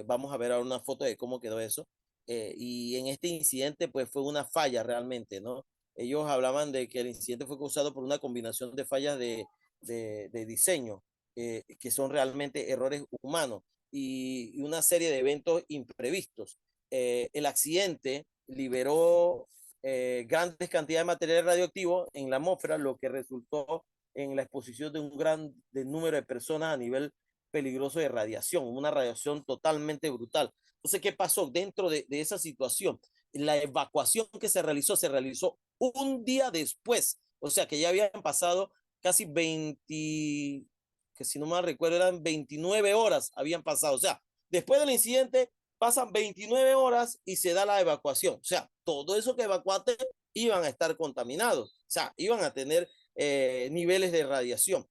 Vamos a ver ahora una foto de cómo quedó eso. Y en este incidente, pues fue una falla realmente, ¿no? Ellos hablaban de que el incidente fue causado por una combinación de fallas de diseño, que son realmente errores humanos y una serie de eventos imprevistos. El accidente liberó grandes cantidades de material radioactivo en la atmósfera, lo que resultó en la exposición de un gran número de personas a nivel peligroso de radiación, una radiación totalmente brutal. Entonces, ¿qué pasó dentro de esa situación? La evacuación que se realizó un día después, o sea que ya habían pasado casi 20, que si no mal recuerdo eran 29 horas habían pasado, o sea, después del incidente pasan 29 horas y se da la evacuación. O sea, todo eso que evacuaste iban a estar contaminados, o sea, iban a tener niveles de radiación.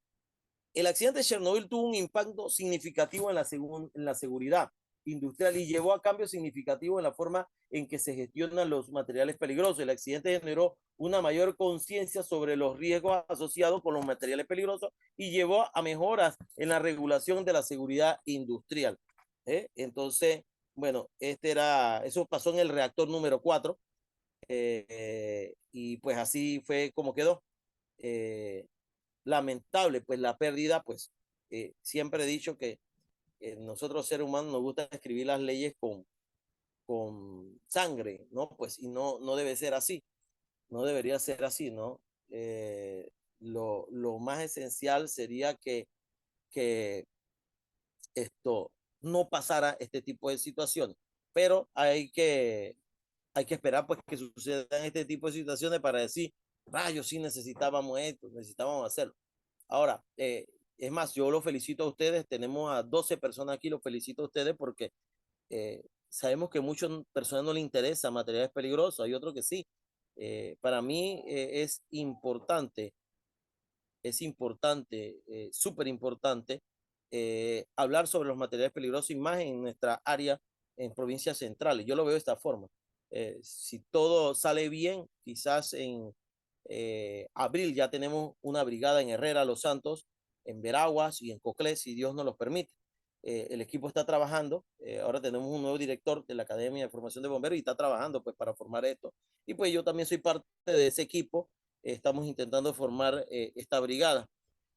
El accidente de Chernobyl tuvo un impacto significativo en la seguridad industrial y llevó a cambios significativos en la forma en que se gestionan los materiales peligrosos. El accidente generó una mayor conciencia sobre los riesgos asociados con los materiales peligrosos y llevó a mejoras en la regulación de la seguridad industrial. Entonces, bueno, eso pasó en el reactor número 4 y pues así fue como quedó. Eh, Lamentable, pues la pérdida, pues siempre he dicho que nosotros seres humanos nos gusta escribir las leyes con sangre, ¿no? Pues y no debe ser así, no debería ser así, ¿no? Lo más esencial sería que esto no pasara este tipo de situaciones. pero hay que esperar pues que sucedan este tipo de situaciones para decir, rayos, sí necesitábamos esto, necesitábamos hacerlo. Ahora, es más, yo los felicito a ustedes, tenemos a 12 personas aquí, los felicito a ustedes porque sabemos que muchas personas no les interesa materiales peligrosos, hay otros que sí. Para mí es importante, súper importante, hablar sobre los materiales peligrosos y más en nuestra área, en provincias centrales. Yo lo veo de esta forma. Si todo sale bien, quizás en abril ya tenemos una brigada en Herrera, Los Santos, en Veraguas y en Coclé, si Dios nos lo permite. El equipo está trabajando, ahora tenemos un nuevo director de la Academia de Formación de Bomberos y está trabajando pues para formar esto. Y pues yo también soy parte de ese equipo, estamos intentando formar esta brigada.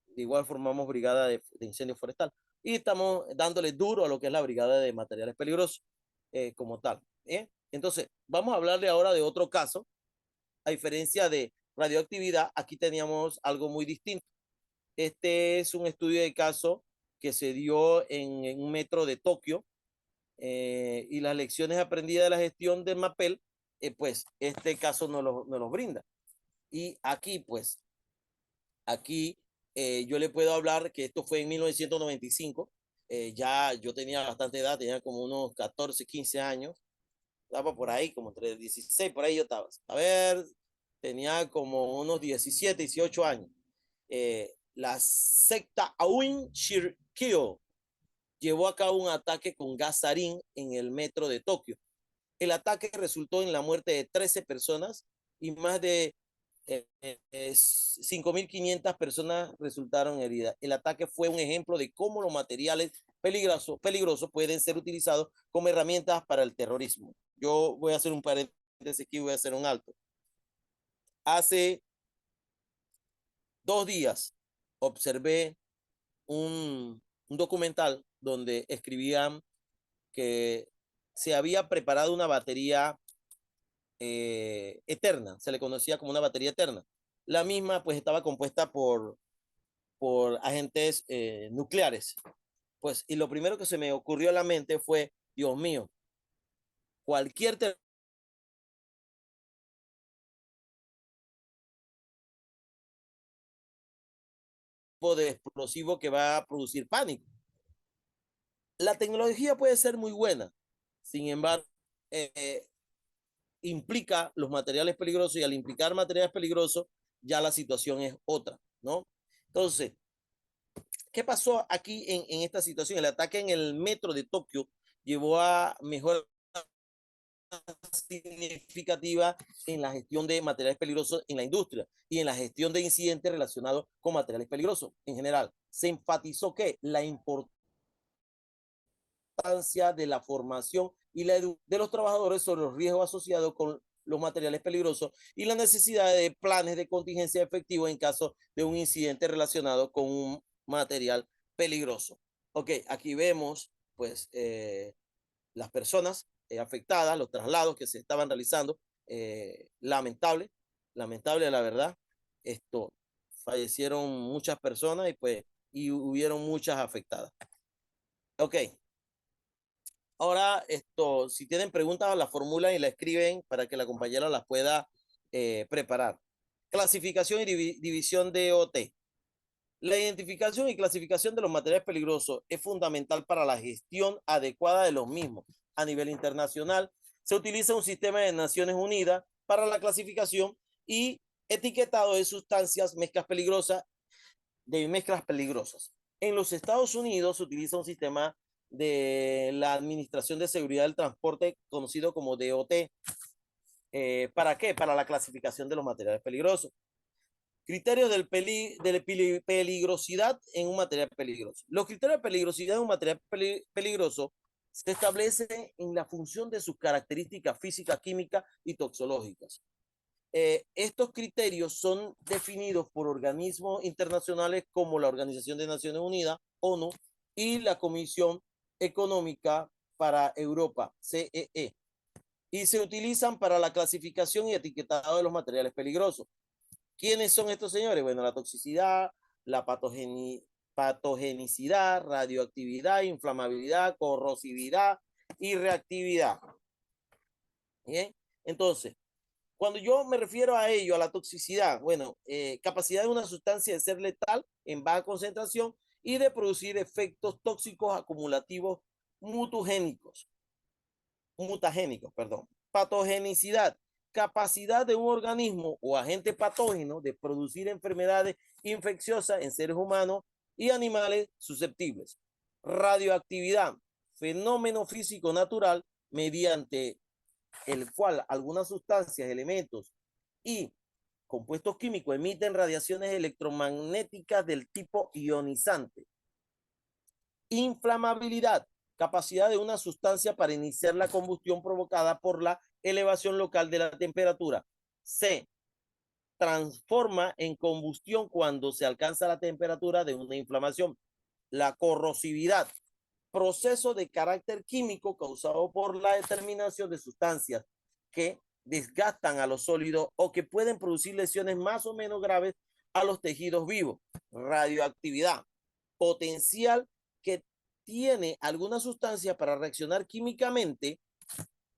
De igual formamos brigada de incendio forestal y estamos dándole duro a lo que es la brigada de materiales peligrosos como tal. Entonces, vamos a hablarle ahora de otro caso. A diferencia de radioactividad, aquí teníamos algo muy distinto. Este es un estudio de caso que se dio en un metro de Tokio y las lecciones aprendidas de la gestión del MAPEL, pues este caso nos lo brinda. Y aquí, pues, aquí yo le puedo hablar que esto fue en 1995. Ya yo tenía bastante edad, tenía como unos 14, 15 años. Estaba por ahí, como entre 16, por ahí yo estaba. A ver, tenía como unos 17, 18 años. La secta Aoin Shirkyo llevó a cabo un ataque con gas sarín en el metro de Tokio. El ataque resultó en la muerte de 13 personas y más de 5.500 personas resultaron heridas. El ataque fue un ejemplo de cómo los materiales peligrosos pueden ser utilizados como herramientas para el terrorismo. Yo voy a hacer un paréntesis aquí, voy a hacer un alto. Hace 2 días observé un documental donde escribían que se había preparado una batería eterna, se le conocía como una batería eterna. La misma pues estaba compuesta por agentes nucleares. Pues, y lo primero que se me ocurrió a la mente fue, Dios mío, cualquier tipo de explosivo que va a producir pánico. La tecnología puede ser muy buena, sin embargo, implica los materiales peligrosos y al implicar materiales peligrosos, ya la situación es otra, ¿no? Entonces, ¿qué pasó aquí en esta situación? El ataque en el metro de Tokio llevó a mejoras significativa en la gestión de materiales peligrosos en la industria y en la gestión de incidentes relacionados con materiales peligrosos en general. Se enfatizó que la importancia de la formación y la educación de los trabajadores sobre los riesgos asociados con los materiales peligrosos y la necesidad de planes de contingencia efectivos en caso de un incidente relacionado con un material peligroso. Ok, aquí vemos pues las personas afectadas, los traslados que se estaban realizando. Lamentable, lamentable la verdad. Esto, fallecieron muchas personas y pues y hubieron muchas afectadas. Ok, ahora esto, si tienen preguntas, la formulan y la escriben para que la compañera las pueda preparar. Clasificación y división de OT. La identificación y clasificación de los materiales peligrosos es fundamental para la gestión adecuada de los mismos. A nivel internacional, se utiliza un sistema de Naciones Unidas para la clasificación y etiquetado de sustancias mezclas peligrosas. En los Estados Unidos se utiliza un sistema de la Administración de Seguridad del Transporte conocido como DOT. ¿Para qué? Para la clasificación de los materiales peligrosos. Criterios de peligrosidad en un material peligroso. Los criterios de peligrosidad en un material peligroso se establecen en la función de sus características físicas, químicas y toxológicas. Estos criterios son definidos por organismos internacionales como la Organización de Naciones Unidas, ONU, y la Comisión Económica para Europa, CEE, y se utilizan para la clasificación y etiquetado de los materiales peligrosos. ¿Quiénes son estos señores? Bueno, la toxicidad, la patogenicidad, radioactividad, inflamabilidad, corrosividad, y reactividad. ¿Bien? Entonces, cuando yo me refiero a ello, a la toxicidad, bueno, capacidad de una sustancia de ser letal en baja concentración y de producir efectos tóxicos acumulativos mutagénicos, perdón. Patogenicidad, capacidad de un organismo o agente patógeno de producir enfermedades infecciosas en seres humanos y animales susceptibles. Radioactividad, fenómeno físico natural mediante el cual algunas sustancias, elementos y compuestos químicos emiten radiaciones electromagnéticas del tipo ionizante. Inflamabilidad, capacidad de una sustancia para iniciar la combustión provocada por la elevación local de la temperatura. C. Transforma en combustión cuando se alcanza la temperatura de una inflamación. La corrosividad, proceso de carácter químico causado por la determinación de sustancias que desgastan a los sólidos o que pueden producir lesiones más o menos graves a los tejidos vivos. Radioactividad, potencial que tiene alguna sustancia para reaccionar químicamente,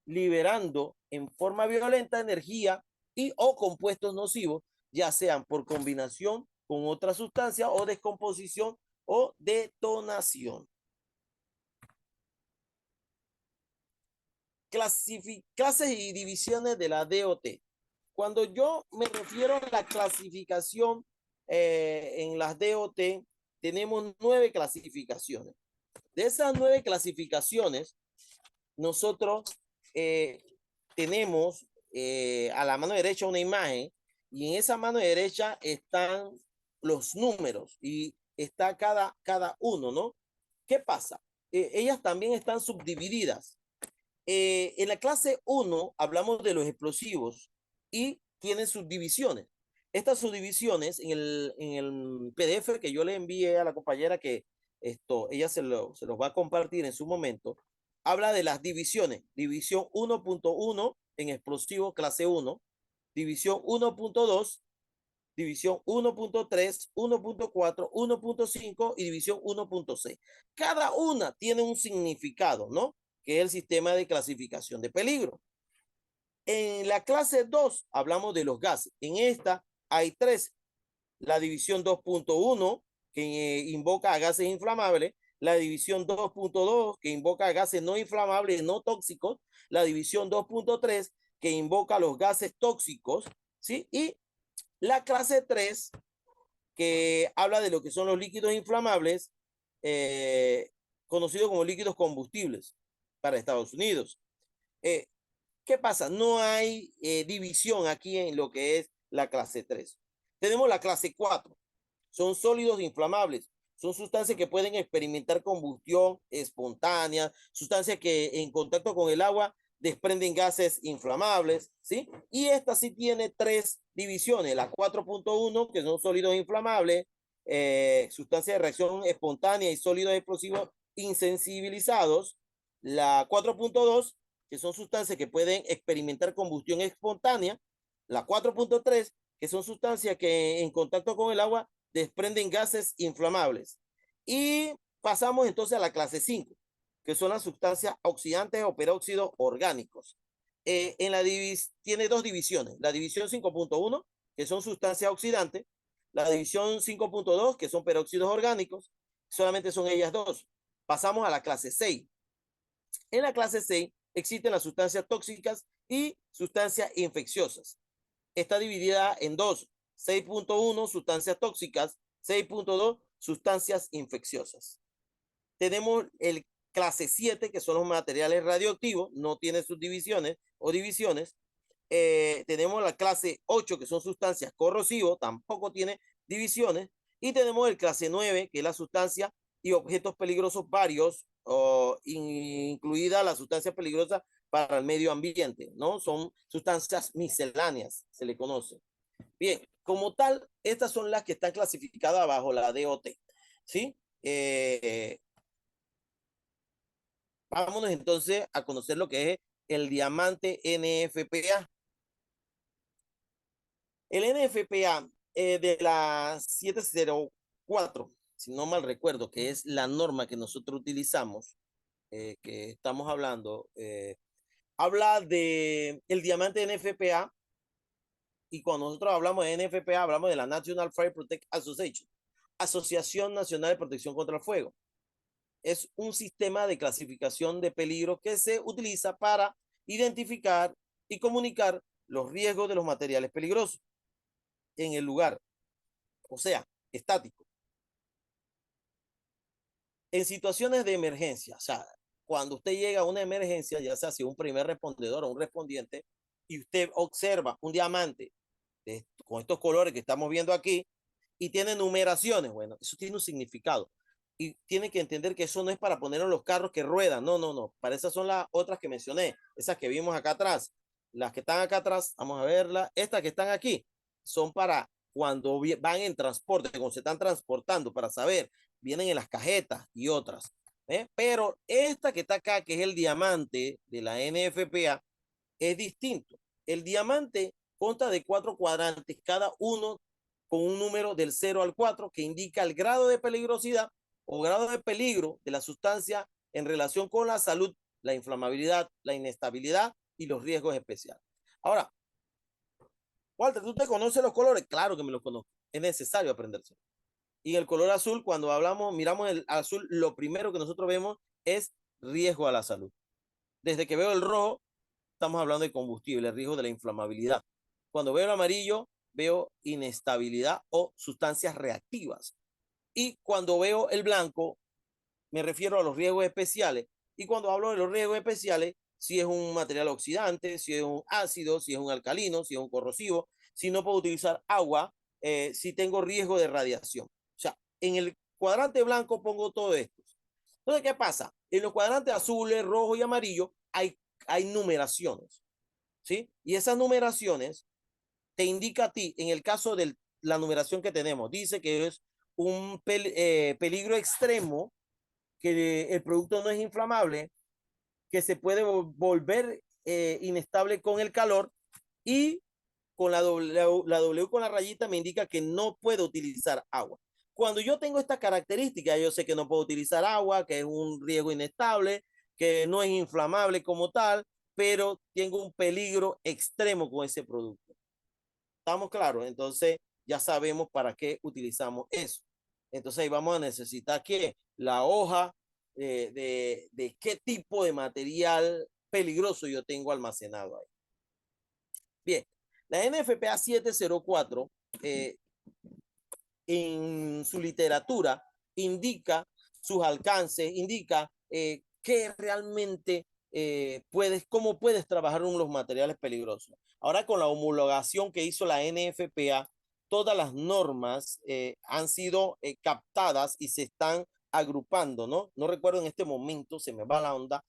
liberando en forma violenta energía y o compuestos nocivos, ya sean por combinación con otra sustancia o descomposición o detonación. Clases y divisiones de la DOT. Cuando yo me refiero a la clasificación en las DOT, tenemos 9 clasificaciones. De esas 9 clasificaciones, nosotros tenemos a la mano derecha una imagen y en esa mano derecha están los números y está cada uno, ¿no? ¿Qué pasa? Ellas también están subdivididas. En la clase 1 hablamos de los explosivos y tienen subdivisiones. Estas subdivisiones en el PDF que yo le envié a la compañera que ella se los va a compartir en su momento, habla de las divisiones. División 1.1 en explosivos clase 1, división 1.2, división 1.3, 1.4, 1.5 y división 1.6. Cada una tiene un significado, ¿no? Que es el sistema de clasificación de peligro. En la clase 2 hablamos de los gases. En esta hay 3. La división 2.1 que invoca a gases inflamables, la división 2.2 que invoca a gases no inflamables, no tóxicos, la división 2.3 que invoca a los gases tóxicos, ¿sí? Y la clase 3 que habla de lo que son los líquidos inflamables, conocidos como líquidos combustibles para Estados Unidos. ¿Qué pasa? No hay división aquí en lo que es la clase 3. Tenemos la clase 4. Son sólidos inflamables. Son sustancias que pueden experimentar combustión espontánea, sustancias que en contacto con el agua desprenden gases inflamables, ¿sí? Y esta sí tiene 3 divisiones. La 4.1, que son sólidos inflamables, sustancias de reacción espontánea y sólidos explosivos insensibilizados. La 4.2, que son sustancias que pueden experimentar combustión espontánea. La 4.3, que son sustancias que en contacto con el agua desprenden gases inflamables. Y pasamos entonces a la clase 5, que son las sustancias oxidantes o peróxidos orgánicos. Tiene 2 divisiones. La división 5.1, que son sustancias oxidantes. La división 5.2, que son peróxidos orgánicos. Solamente son ellas 2. Pasamos a la clase 6. En la clase 6 existen las sustancias tóxicas y sustancias infecciosas. Está dividida en 2. 6.1 sustancias tóxicas, 6.2 sustancias infecciosas. Tenemos el clase 7, que son los materiales radioactivos, no tiene subdivisiones o divisiones. Tenemos la clase 8, que son sustancias corrosivas, tampoco tiene divisiones. Y tenemos el clase 9, que es la sustancia y objetos peligrosos varios, incluida la sustancia peligrosa para el medio ambiente, ¿no? Son sustancias misceláneas, se le conoce. Bien, como tal, estas son las que están clasificadas bajo la DOT, ¿sí? Vámonos entonces a conocer lo que es el diamante NFPA. El NFPA de la 704, si no mal recuerdo, que es la norma que nosotros utilizamos, que estamos hablando, habla de el diamante NFPA, y cuando nosotros hablamos de NFPA, hablamos de la National Fire Protect Association, Asociación Nacional de Protección contra el Fuego. Es un sistema de clasificación de peligro que se utiliza para identificar y comunicar los riesgos de los materiales peligrosos en el lugar, o sea, estático. En situaciones de emergencia, o sea, cuando usted llega a una emergencia, ya sea si un primer respondedor o un respondiente, y usted observa un diamante con estos colores que estamos viendo aquí y tiene numeraciones, bueno, eso tiene un significado. Y tiene que entender que eso no es para poner en los carros que ruedan, no, no, no. Para esas son las otras que mencioné, esas que vimos acá atrás. Las que están acá atrás, vamos a verlas. Estas que están aquí son para cuando van en transporte, cuando se están transportando, para saber, vienen en las cajetas y otras. Pero esta que está acá, que es el diamante de la NFPA, es distinto. El diamante consta de 4 cuadrantes, cada uno con un número del 0 al 4 que indica el grado de peligrosidad o grado de peligro de la sustancia en relación con la salud, la inflamabilidad, la inestabilidad y los riesgos especiales. Ahora, Walter, ¿tú te conoces los colores? Claro que me los conozco. Es necesario aprenderse. Y el color azul, cuando hablamos, miramos el azul, lo primero que nosotros vemos es riesgo a la salud. Desde que veo el rojo, estamos hablando de combustible, riesgo de la inflamabilidad. Cuando veo el amarillo, veo inestabilidad o sustancias reactivas. Y cuando veo el blanco, me refiero a los riesgos especiales. Y cuando hablo de los riesgos especiales, si es un material oxidante, si es un ácido, si es un alcalino, si es un corrosivo, si no puedo utilizar agua, si tengo riesgo de radiación. O sea, en el cuadrante blanco pongo todo esto. Entonces, ¿qué pasa? En los cuadrantes azules, rojo y amarillo hay numeraciones, ¿sí? Y esas numeraciones te indica a ti, en el caso de la numeración que tenemos, dice que es un peligro extremo, que el producto no es inflamable, que se puede volver inestable con el calor, y con la W con la rayita me indica que no puedo utilizar agua. Cuando yo tengo esta característica, yo sé que no puedo utilizar agua, que es un riesgo inestable, que no es inflamable como tal, pero tengo un peligro extremo con ese producto. ¿Estamos claros? Entonces ya sabemos para qué utilizamos eso. Entonces ahí vamos a necesitar que la hoja de qué tipo de material peligroso yo tengo almacenado ahí. Bien, la NFPA 704 en su literatura indica sus alcances, indica qué realmente cómo puedes trabajar con los materiales peligrosos. Ahora, con la homologación que hizo la NFPA, todas las normas han sido captadas y se están agrupando, ¿no? No recuerdo en este momento, se me va la onda,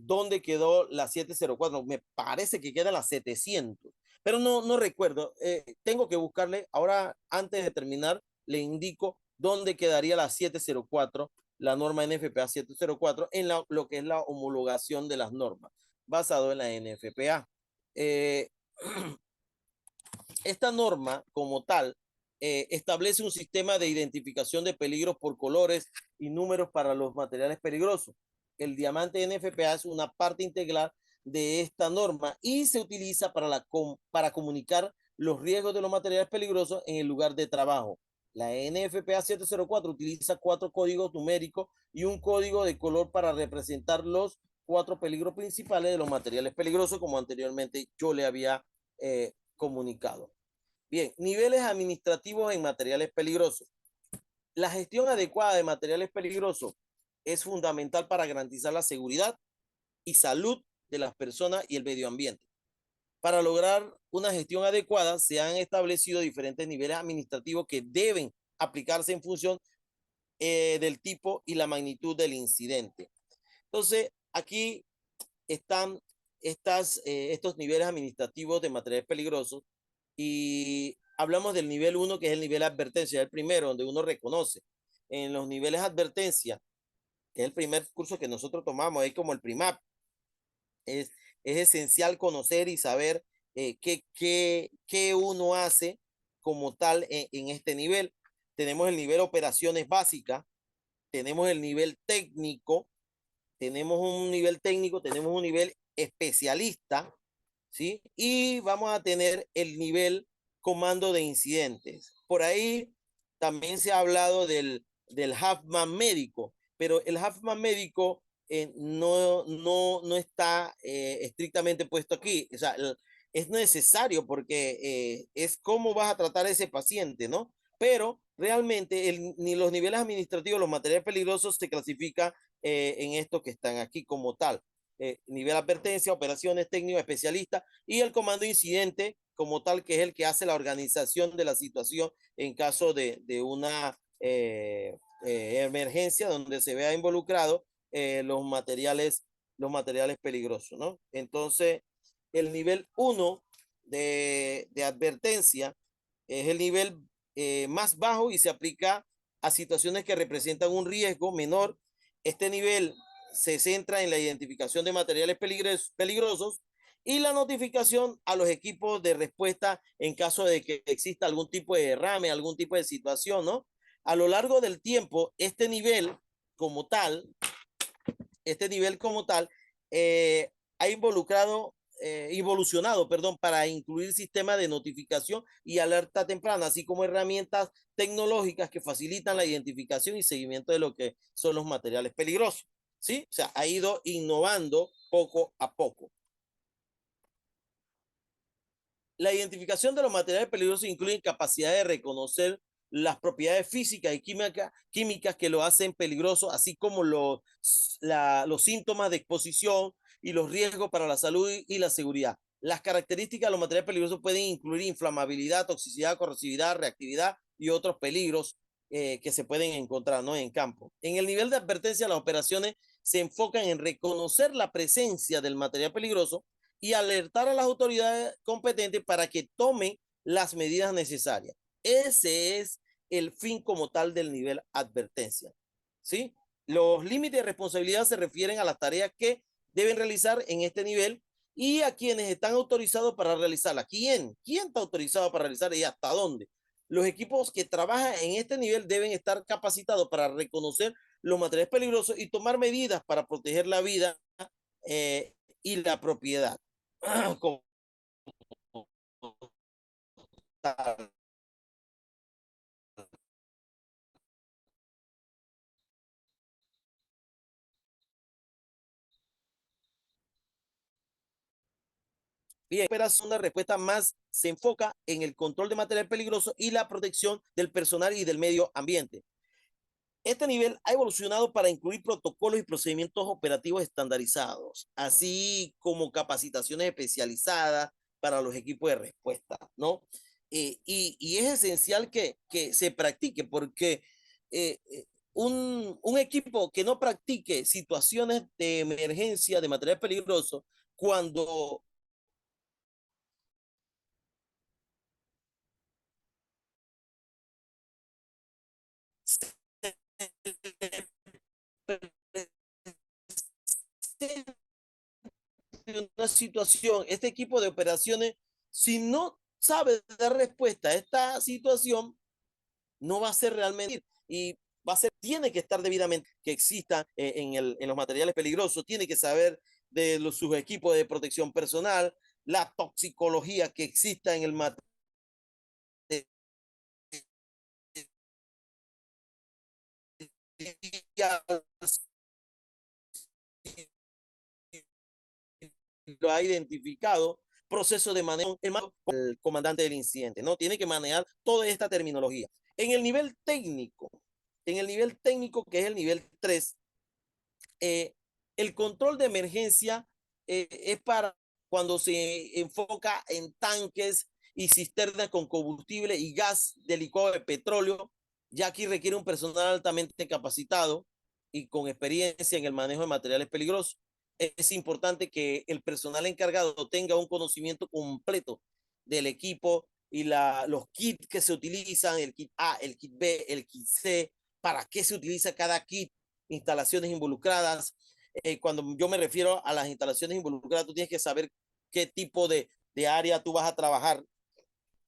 dónde quedó la 704. Me parece que queda la 700, pero no recuerdo. Tengo que buscarle. Ahora, antes de terminar, le indico dónde quedaría la 704, la norma NFPA 704, en lo que es la homologación de las normas, basado en la NFPA. Eh, esta norma, como tal, establece un sistema de identificación de peligros por colores y números para los materiales peligrosos. El diamante NFPA es una parte integral de esta norma y se utiliza para comunicar los riesgos de los materiales peligrosos en el lugar de trabajo. La NFPA 704 utiliza 4 códigos numéricos y un código de color para representar los 4 peligros principales de los materiales peligrosos, como anteriormente yo le había comunicado. Bien, niveles administrativos en materiales peligrosos. La gestión adecuada de materiales peligrosos es fundamental para garantizar la seguridad y salud de las personas y el medio ambiente. Para lograr una gestión adecuada, se han establecido diferentes niveles administrativos que deben aplicarse en función del tipo y la magnitud del incidente. Entonces, aquí están estos niveles administrativos de materiales peligrosos, y hablamos del nivel 1, que es el nivel de advertencia, el primero, donde uno reconoce. En los niveles de advertencia, que es el primer curso que nosotros tomamos, es como el PRIMAP. Es, es esencial conocer y saber qué uno hace como tal en este nivel. Tenemos el nivel operaciones básicas, tenemos el nivel técnico, tenemos un nivel técnico, tenemos un nivel especialista, ¿sí? Y vamos a tener el nivel comando de incidentes. Por ahí también se ha hablado del Huffman médico, pero el Huffman médico no está estrictamente puesto aquí. O sea, es necesario porque es cómo vas a tratar a ese paciente, ¿no? Pero realmente ni los niveles administrativos, los materiales peligrosos se clasifican en estos que están aquí como tal. Nivel advertencia, operaciones, técnico, especialista y el comando incidente como tal, que es el que hace la organización de la situación en caso de una emergencia donde se vea involucrado los materiales peligrosos, ¿no? Entonces, el nivel 1 de advertencia es el nivel más bajo y se aplica a situaciones que representan un riesgo menor. Este nivel se centra en la identificación de materiales peligrosos y la notificación a los equipos de respuesta en caso de que exista algún tipo de derrame, algún tipo de situación, ¿no? A lo largo del tiempo, como tal, este nivel como tal, ha evolucionado, perdón, para incluir sistemas de notificación y alerta temprana, así como herramientas tecnológicas que facilitan la identificación y seguimiento de lo que son los materiales peligrosos. ¿Sí? O sea, ha ido innovando poco a poco. La identificación de los materiales peligrosos incluye capacidad de reconocer las propiedades físicas y químicas que lo hacen peligroso, así como los síntomas de exposición y los riesgos para la salud y la seguridad. Las características de los materiales peligrosos pueden incluir inflamabilidad, toxicidad, corrosividad, reactividad y otros peligros que se pueden encontrar, ¿no?, en campo. En el nivel de advertencia, las operaciones se enfocan en reconocer la presencia del material peligroso y alertar a las autoridades competentes para que tomen las medidas necesarias. Ese es el fin como tal del nivel advertencia. ¿Sí? Los límites de responsabilidad se refieren a las tareas que deben realizar en este nivel y a quienes están autorizados para realizarla. ¿Quién está autorizado para realizar y hasta dónde? Los equipos que trabajan en este nivel deben estar capacitados para reconocer los materiales peligrosos y tomar medidas para proteger la vida eh, y la propiedad. Como tal. Bien, operación de respuesta más se enfoca en el control de material peligroso y la protección del personal y del medio ambiente. Este nivel ha evolucionado para incluir protocolos y procedimientos operativos estandarizados, así como capacitaciones especializadas para los equipos de respuesta, ¿no? Y es esencial que se practique porque eh, eh, un equipo que no practique situaciones de emergencia de material peligroso, cuando una situación, este equipo de operaciones, si no sabe dar respuesta a esta situación, no va a ser realmente y va a ser, tiene que estar debidamente que exista en los materiales peligrosos, tiene que saber de sus equipos de protección personal, la toxicología que exista en el material, lo ha identificado, proceso de manejo, el comandante del incidente, ¿no? Tiene que manejar toda esta terminología. En el nivel técnico, que es el nivel 3, eh, el control de emergencia es para cuando se enfoca en tanques y cisternas con combustible y gas de licuado de petróleo. Ya aquí requiere un personal altamente capacitado y con experiencia en el manejo de materiales peligrosos. Es importante que el personal encargado tenga un conocimiento completo del equipo y los kits que se utilizan, el kit A, el kit B, el kit C, para qué se utiliza cada kit, instalaciones involucradas. Cuando yo me refiero a las instalaciones involucradas, tú tienes que saber qué tipo de área tú vas a trabajar,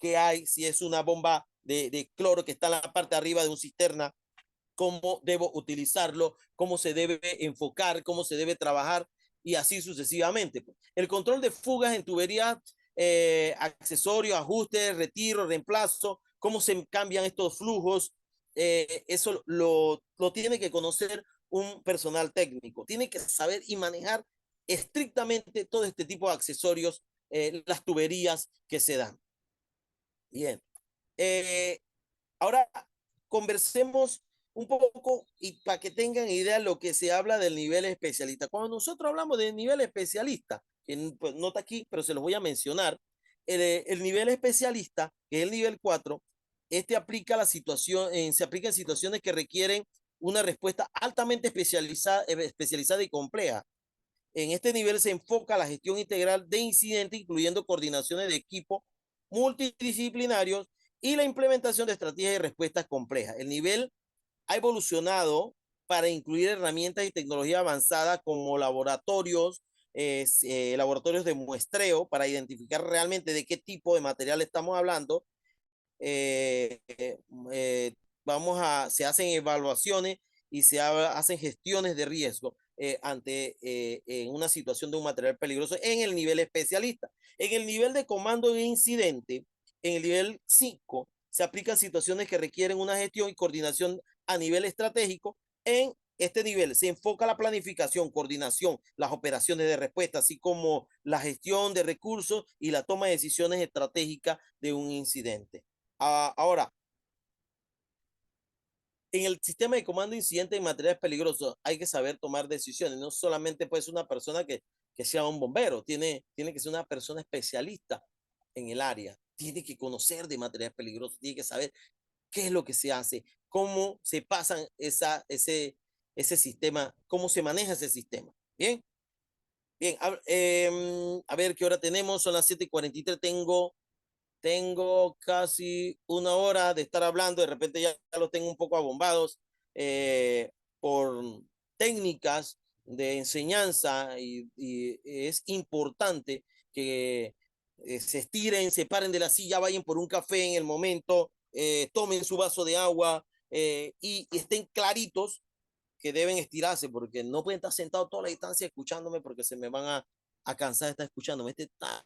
qué hay, si es una bomba de cloro que está en la parte de arriba de un cisterna, cómo debo utilizarlo, cómo se debe enfocar, cómo se debe trabajar y así sucesivamente. El control de fugas en tubería, accesorios, ajustes, retiro, reemplazo, cómo se cambian estos flujos, eso lo tiene que conocer un personal técnico. Tiene que saber y manejar estrictamente todo este tipo de accesorios, las tuberías que se dan. Bien. Eh, Ahora conversemos un poco y para que tengan idea de lo que se habla del nivel especialista. Cuando nosotros hablamos del nivel especialista, que pues, no está aquí, pero se los voy a mencionar, el nivel especialista, que es el nivel 4, este aplica la situación, se aplica en situaciones que requieren una respuesta altamente especializada y compleja. En este nivel se enfoca la gestión integral de incidentes, incluyendo coordinaciones de equipo multidisciplinarios y la implementación de estrategias y respuestas complejas. El nivel ha evolucionado para incluir herramientas y tecnología avanzada como laboratorios de muestreo para identificar realmente de qué tipo de material estamos hablando. Eh, eh, se hacen evaluaciones y hacen gestiones de riesgo ante en una situación de un material peligroso en el nivel especialista. En el nivel de comando de incidente, en el nivel 5, se aplican situaciones que requieren una gestión y coordinación a nivel estratégico. En este nivel se enfoca la planificación, coordinación, las operaciones de respuesta, así como la gestión de recursos y la toma de decisiones estratégicas de un incidente. Ahora, en el sistema de comando incidente en materiales peligrosos hay que saber tomar decisiones. No solamente puede ser una persona que sea un bombero, tiene que ser una persona especialista en el área. Tiene que conocer de materiales peligrosos, tiene que saber qué es lo que se hace, cómo se pasan ese sistema, cómo se maneja ese sistema. Bien, bien. A ver qué hora tenemos, son las 7:43. Tengo casi una hora de estar hablando, de repente ya los tengo un poco abombados por técnicas de enseñanza y es importante que se estiren, se paren de la silla, vayan por un café en el momento, tomen su vaso de agua y estén claritos que deben estirarse porque no pueden estar sentados toda la distancia escuchándome porque se me van a cansar de estar escuchándome. Este está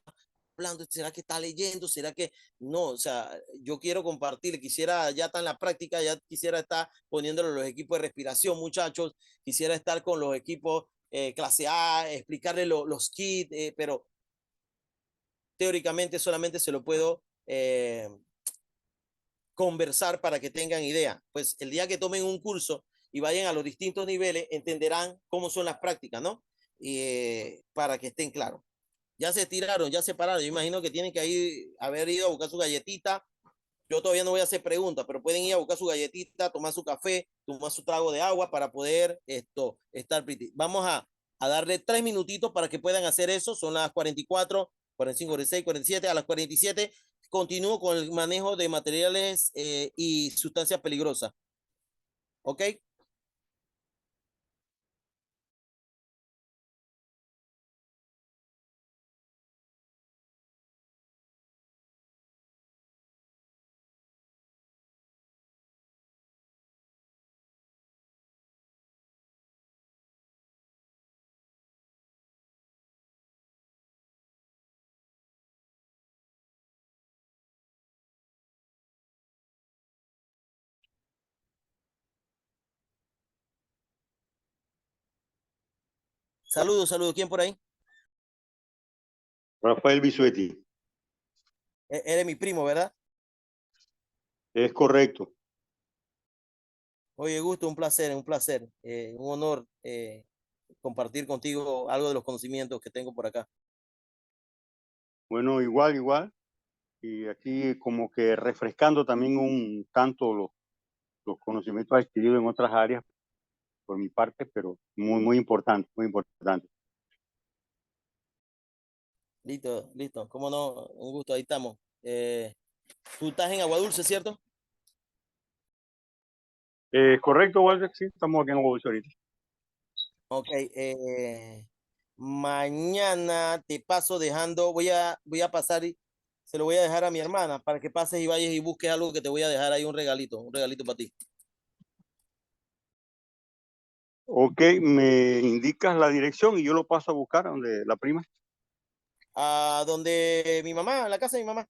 hablando, será que está leyendo, será que no, o sea, yo quiero compartir, quisiera, ya está en la práctica, ya quisiera estar poniéndole los equipos de respiración, muchachos, quisiera estar con los equipos clase A, explicarle los kits, pero teóricamente solamente se lo puedo conversar para que tengan idea. Pues el día que tomen un curso y vayan a los distintos niveles, entenderán cómo son las prácticas, ¿no? Para que estén claros. Ya se tiraron, ya se pararon. Yo imagino que tienen que haber ido a buscar su galletita. Yo todavía no voy a hacer preguntas, pero pueden ir a buscar su galletita, tomar su café, tomar su trago de agua para poder estar pretty. Vamos a darle 3 minutitos para que puedan hacer eso. Son las 44, 45, 46, 47. A las 47 continúo con el manejo de materiales y sustancias peligrosas. ¿Ok? Saludos, saludos. ¿Quién por ahí? Rafael Bisuetti. Eres mi primo, ¿verdad? Es correcto. Oye, Gusto, un placer, un honor compartir contigo algo de los conocimientos que tengo por acá. Bueno, igual, igual. Y aquí como que refrescando también un tanto los conocimientos adquiridos en otras áreas por mi parte, pero muy, muy importante, muy importante. Listo, listo. ¿Cómo no? Un gusto, ahí estamos. Tú estás en Agua Dulce, ¿cierto? Correcto, Walter, sí, estamos aquí en Bogotá ahorita. Ok. Mañana te paso dejando, voy a pasar y se lo voy a dejar a mi hermana para que pases y vayas y busques algo que te voy a dejar ahí un regalito para ti. Ok, me indicas la dirección y yo lo paso a buscar a donde la prima. A donde mi mamá, a la casa de mi mamá.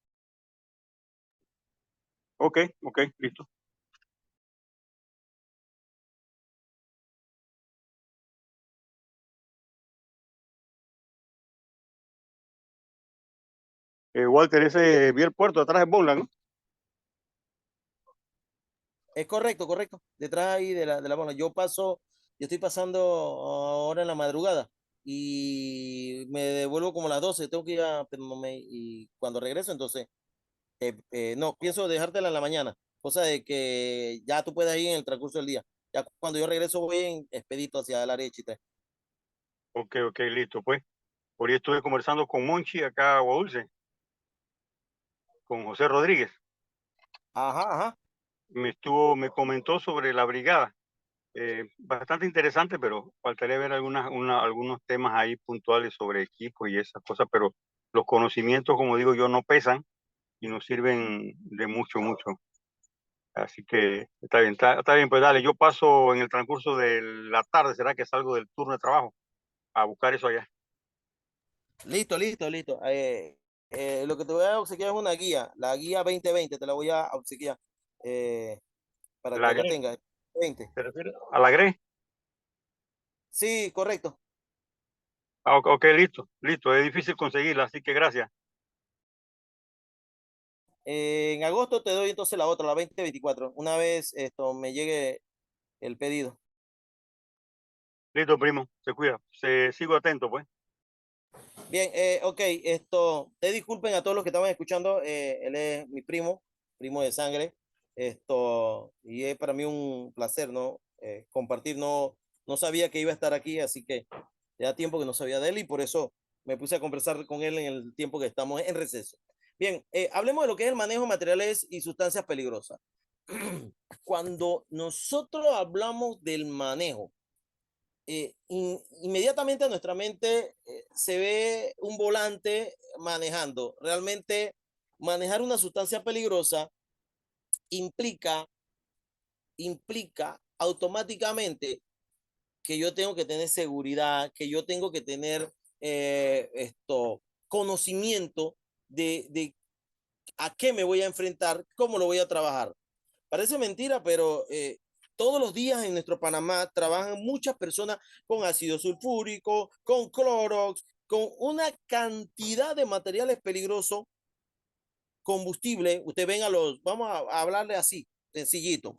Ok, ok, listo. Walter, ese vi el puerto atrás de Bonla, ¿no? Es correcto, correcto. Detrás ahí de la bola. Yo estoy pasando ahora en la madrugada y me devuelvo como a las 12. Tengo que ir a, pero y cuando regreso, entonces, no, pienso dejártela en la mañana, cosa de que ya tú puedas ir en el transcurso del día. Ya cuando yo regreso voy en expedito hacia el área de Chitré. Ok, ok, listo, pues. Por ahí estuve conversando con Monchi acá a Agua Dulce, con José Rodríguez. Ajá, ajá. Me comentó sobre la brigada. Bastante interesante, pero faltaría ver algunos temas ahí puntuales sobre equipos y esas cosas, pero los conocimientos, como digo yo, no pesan y nos sirven de mucho, mucho. Así que está bien, pues dale, yo paso en el transcurso de la tarde, será que salgo del turno de trabajo a buscar eso allá. Listo, listo, listo. Lo que te voy a obsequiar es una guía, la guía 2020, te la voy a obsequiar para ¿La que la GRE? tengas. 20. ¿Te refieres a la GRE? Sí, correcto. Ah, ok, listo, listo, es difícil conseguirla, así que gracias. En agosto te doy entonces la otra, la 2024, una vez esto me llegue el pedido. Listo, primo, se cuida. Sigo atento, pues. Bien, ok, te disculpen a todos los que estaban escuchando, él es mi primo, primo de sangre, y es para mí un placer, ¿no? Compartir, no sabía que iba a estar aquí, así que ya tiempo que no sabía de él y por eso me puse a conversar con él en el tiempo que estamos en receso. Bien, hablemos de lo que es el manejo de materiales y sustancias peligrosas. Cuando nosotros hablamos del manejo, inmediatamente a nuestra mente se ve un volante manejando. Realmente manejar una sustancia peligrosa implica, implica automáticamente que yo tengo que tener seguridad, que yo tengo que tener conocimiento de a qué me voy a enfrentar, cómo lo voy a trabajar. Parece mentira, pero todos los días en nuestro Panamá trabajan muchas personas con ácido sulfúrico, con clorox, con una cantidad de materiales peligrosos, combustible. Usted ven a vamos a hablarle así, sencillito.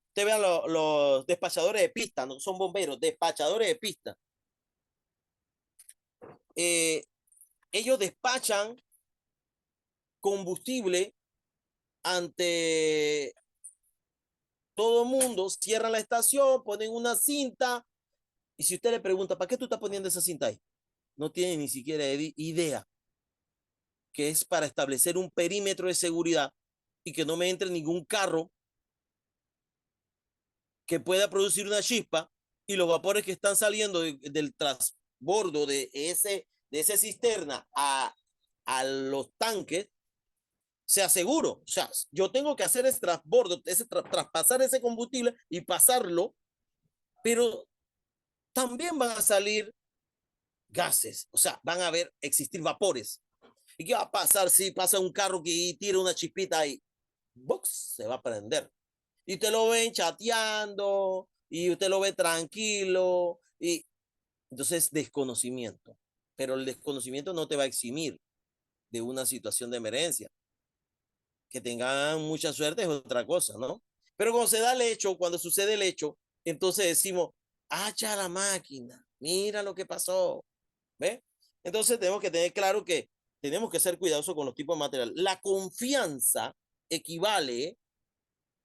Usted ve a los despachadores de pista, no son bomberos, despachadores de pista. Eh, Ellos despachan combustible ante todo el mundo, cierran la estación, ponen una cinta. Y si usted le pregunta, ¿para qué tú estás poniendo esa cinta ahí? No tiene ni siquiera idea que es para establecer un perímetro de seguridad y que no me entre ningún carro que pueda producir una chispa y los vapores que están saliendo del transbordo de ese cisterna a los tanques sea seguro. O sea, yo tengo que hacer ese transbordo, traspasar ese combustible y pasarlo, pero también van a salir gases, o sea, van a existir vapores. ¿Y qué va a pasar si pasa un carro que tira una chispita ahí? Box, se va a prender. Y usted lo ven chateando, y usted lo ve tranquilo, y entonces desconocimiento. Pero el desconocimiento no te va a eximir de una situación de emergencia. Que tengan mucha suerte es otra cosa, ¿no? Pero cuando se da el hecho, cuando sucede el hecho, entonces decimos, hacha la máquina, mira lo que pasó, ¿ve? Entonces tenemos que tener claro que tenemos que ser cuidadosos con los tipos de material. La confianza equivale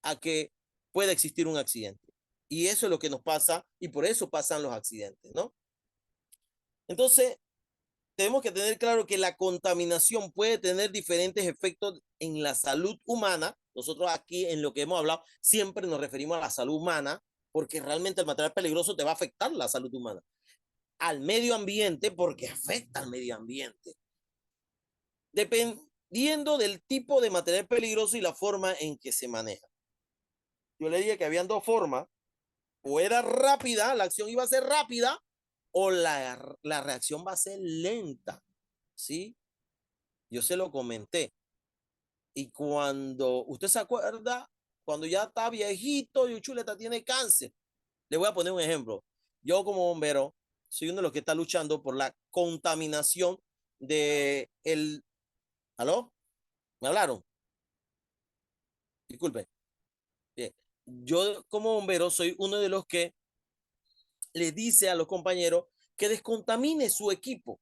a que pueda existir un accidente. Y eso es lo que nos pasa y por eso pasan los accidentes, ¿no? Entonces, tenemos que tener claro que la contaminación puede tener diferentes efectos en la salud humana. Nosotros aquí en lo que hemos hablado siempre nos referimos a la salud humana porque realmente el material peligroso te va a afectar la salud humana. Al medio ambiente porque afecta al medio ambiente. Dependiendo del tipo de material peligroso y la forma en que se maneja. Yo le dije que habían dos formas o era rápida, la acción iba a ser rápida, o la reacción va a ser lenta, ¿sí? Yo se lo comenté. Y cuando usted se acuerda, cuando ya está viejito y Chuleta tiene cáncer, le voy a poner un ejemplo. Yo como bombero soy uno de los que está luchando por la contaminación de el... ¿Aló? ¿Me hablaron? Disculpe. Bien. Yo como bombero soy uno de los que le dice a los compañeros que descontamine su equipo.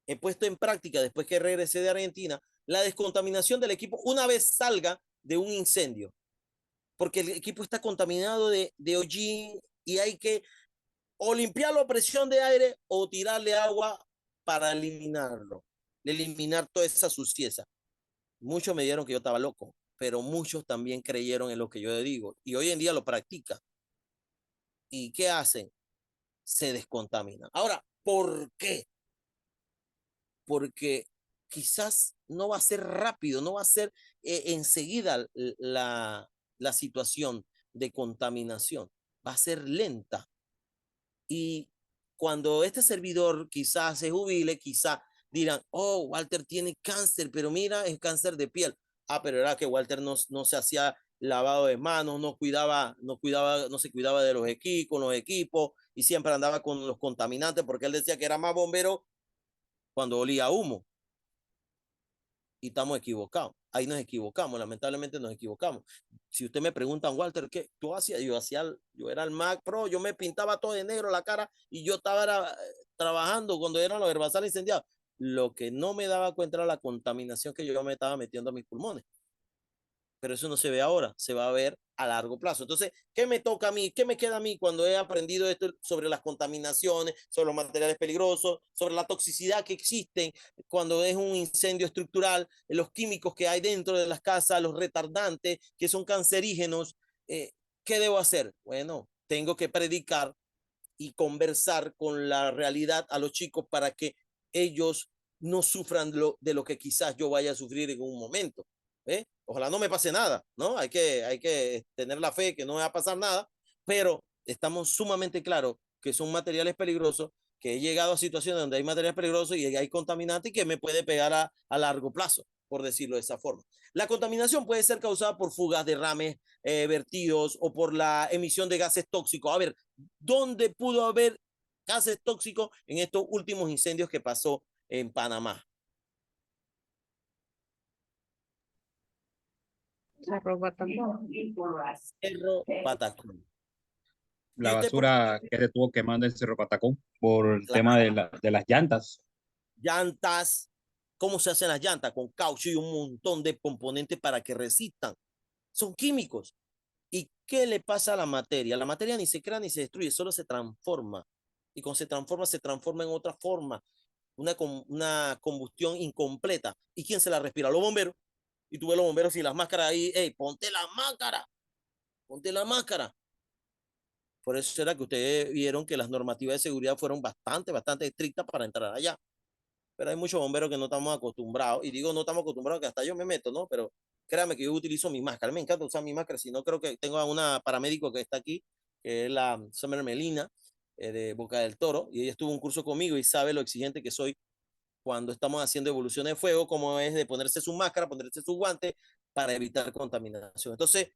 He puesto en práctica, después que regresé de Argentina, la descontaminación del equipo una vez salga de un incendio, porque el equipo está contaminado de hollín y hay que o limpiarlo a presión de aire o tirarle agua para eliminarlo, eliminar toda esa suciedad. Muchos me dijeron que yo estaba loco, pero muchos también creyeron en lo que yo digo y hoy en día lo practican. ¿Y qué hacen? Se descontaminan. Ahora, ¿por qué? Porque quizás no va a ser rápido, no va a ser enseguida la situación de contaminación, va a ser lenta. Y cuando este servidor quizás se jubile, quizás dirán, oh, Walter tiene cáncer, pero mira, es cáncer de piel. Ah, pero era que Walter no se hacía lavado de manos, no se cuidaba de los equipos, con los equipos y siempre andaba con los contaminantes porque él decía que era más bombero cuando olía humo. Y estamos equivocados. Ahí nos equivocamos, lamentablemente nos equivocamos. Si usted me pregunta, Walter, ¿qué tú hacías? Yo era el Mac Pro, yo me pintaba todo de negro la cara y yo estaba trabajando cuando eran los herbazales incendiados. Lo que no me daba cuenta era la contaminación que yo me estaba metiendo a mis pulmones, pero eso no se ve ahora, se va a ver a largo plazo. Entonces, ¿qué me toca a mí? ¿Qué me queda a mí cuando he aprendido esto sobre las contaminaciones, sobre los materiales peligrosos, sobre la toxicidad que existen cuando es un incendio estructural, los químicos que hay dentro de las casas, los retardantes que son cancerígenos? Eh, ¿Qué debo hacer? Bueno, tengo que predicar y conversar con la realidad a los chicos para que ellos no sufran de lo que quizás yo vaya a sufrir en un momento. Ojalá no me pase nada, ¿no? Hay que tener la fe que no me va a pasar nada, pero estamos sumamente claros que son materiales peligrosos, que he llegado a situaciones donde hay materiales peligrosos y hay contaminantes y que me puede pegar a largo plazo, por decirlo de esa forma. La contaminación puede ser causada por fugas, derrames, vertidos o por la emisión de gases tóxicos. A ver, ¿dónde pudo haber gases tóxicos en estos últimos incendios que pasó en Panamá? Cerro Patacón. Cerro Patacón. Y La usted, por basura que se estuvo quemando en Cerro Patacón por el tema claro, de las llantas. llantas, ¿cómo se hacen las llantas? Con caucho y un montón de componentes para que resistan. Son químicos. ¿Y qué le pasa a la materia? La materia ni se crea ni se destruye, solo se transforma. Y cuando se transforma en otra forma, una combustión incompleta. ¿Y quién se la respira? Los bomberos. Y tú ves los bomberos y las máscaras ahí, hey, ponte la máscara, ponte la máscara. Por eso era que ustedes vieron que las normativas de seguridad fueron bastante estrictas para entrar allá. Pero hay muchos bomberos que no estamos acostumbrados, y digo no estamos acostumbrados que hasta yo me meto, ¿no? Pero créame que yo utilizo mi máscara, me encanta usar mi máscara, si no creo que tengo a una paramédico que está aquí, que es la Summer Melina, de Boca del Toro, y ella estuvo un curso conmigo y sabe lo exigente que soy cuando estamos haciendo evoluciones de fuego, como es de ponerse su máscara, ponerse su guante para evitar contaminación. Entonces,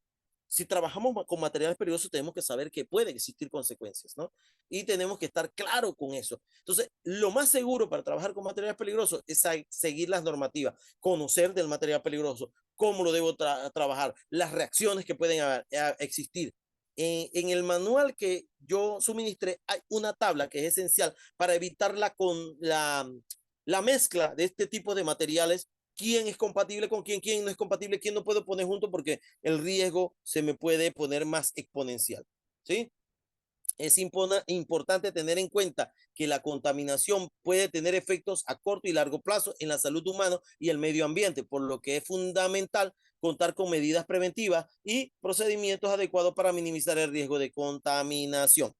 si trabajamos con materiales peligrosos, tenemos que saber que pueden existir consecuencias, ¿no? Y tenemos que estar claro con eso. Entonces, lo más seguro para trabajar con materiales peligrosos es seguir las normativas, conocer del material peligroso, cómo lo debo trabajar, las reacciones que pueden existir. En el manual que yo suministré hay una tabla que es esencial para evitar la mezcla de este tipo de materiales, quién es compatible con quién no es compatible, quién no puedo poner junto porque el riesgo se me puede poner más exponencial. ¿Sí? Es importante tener en cuenta que la contaminación puede tener efectos a corto y largo plazo en la salud humana y el medio ambiente, por lo que es fundamental contar con medidas preventivas y procedimientos adecuados para minimizar el riesgo de contaminación.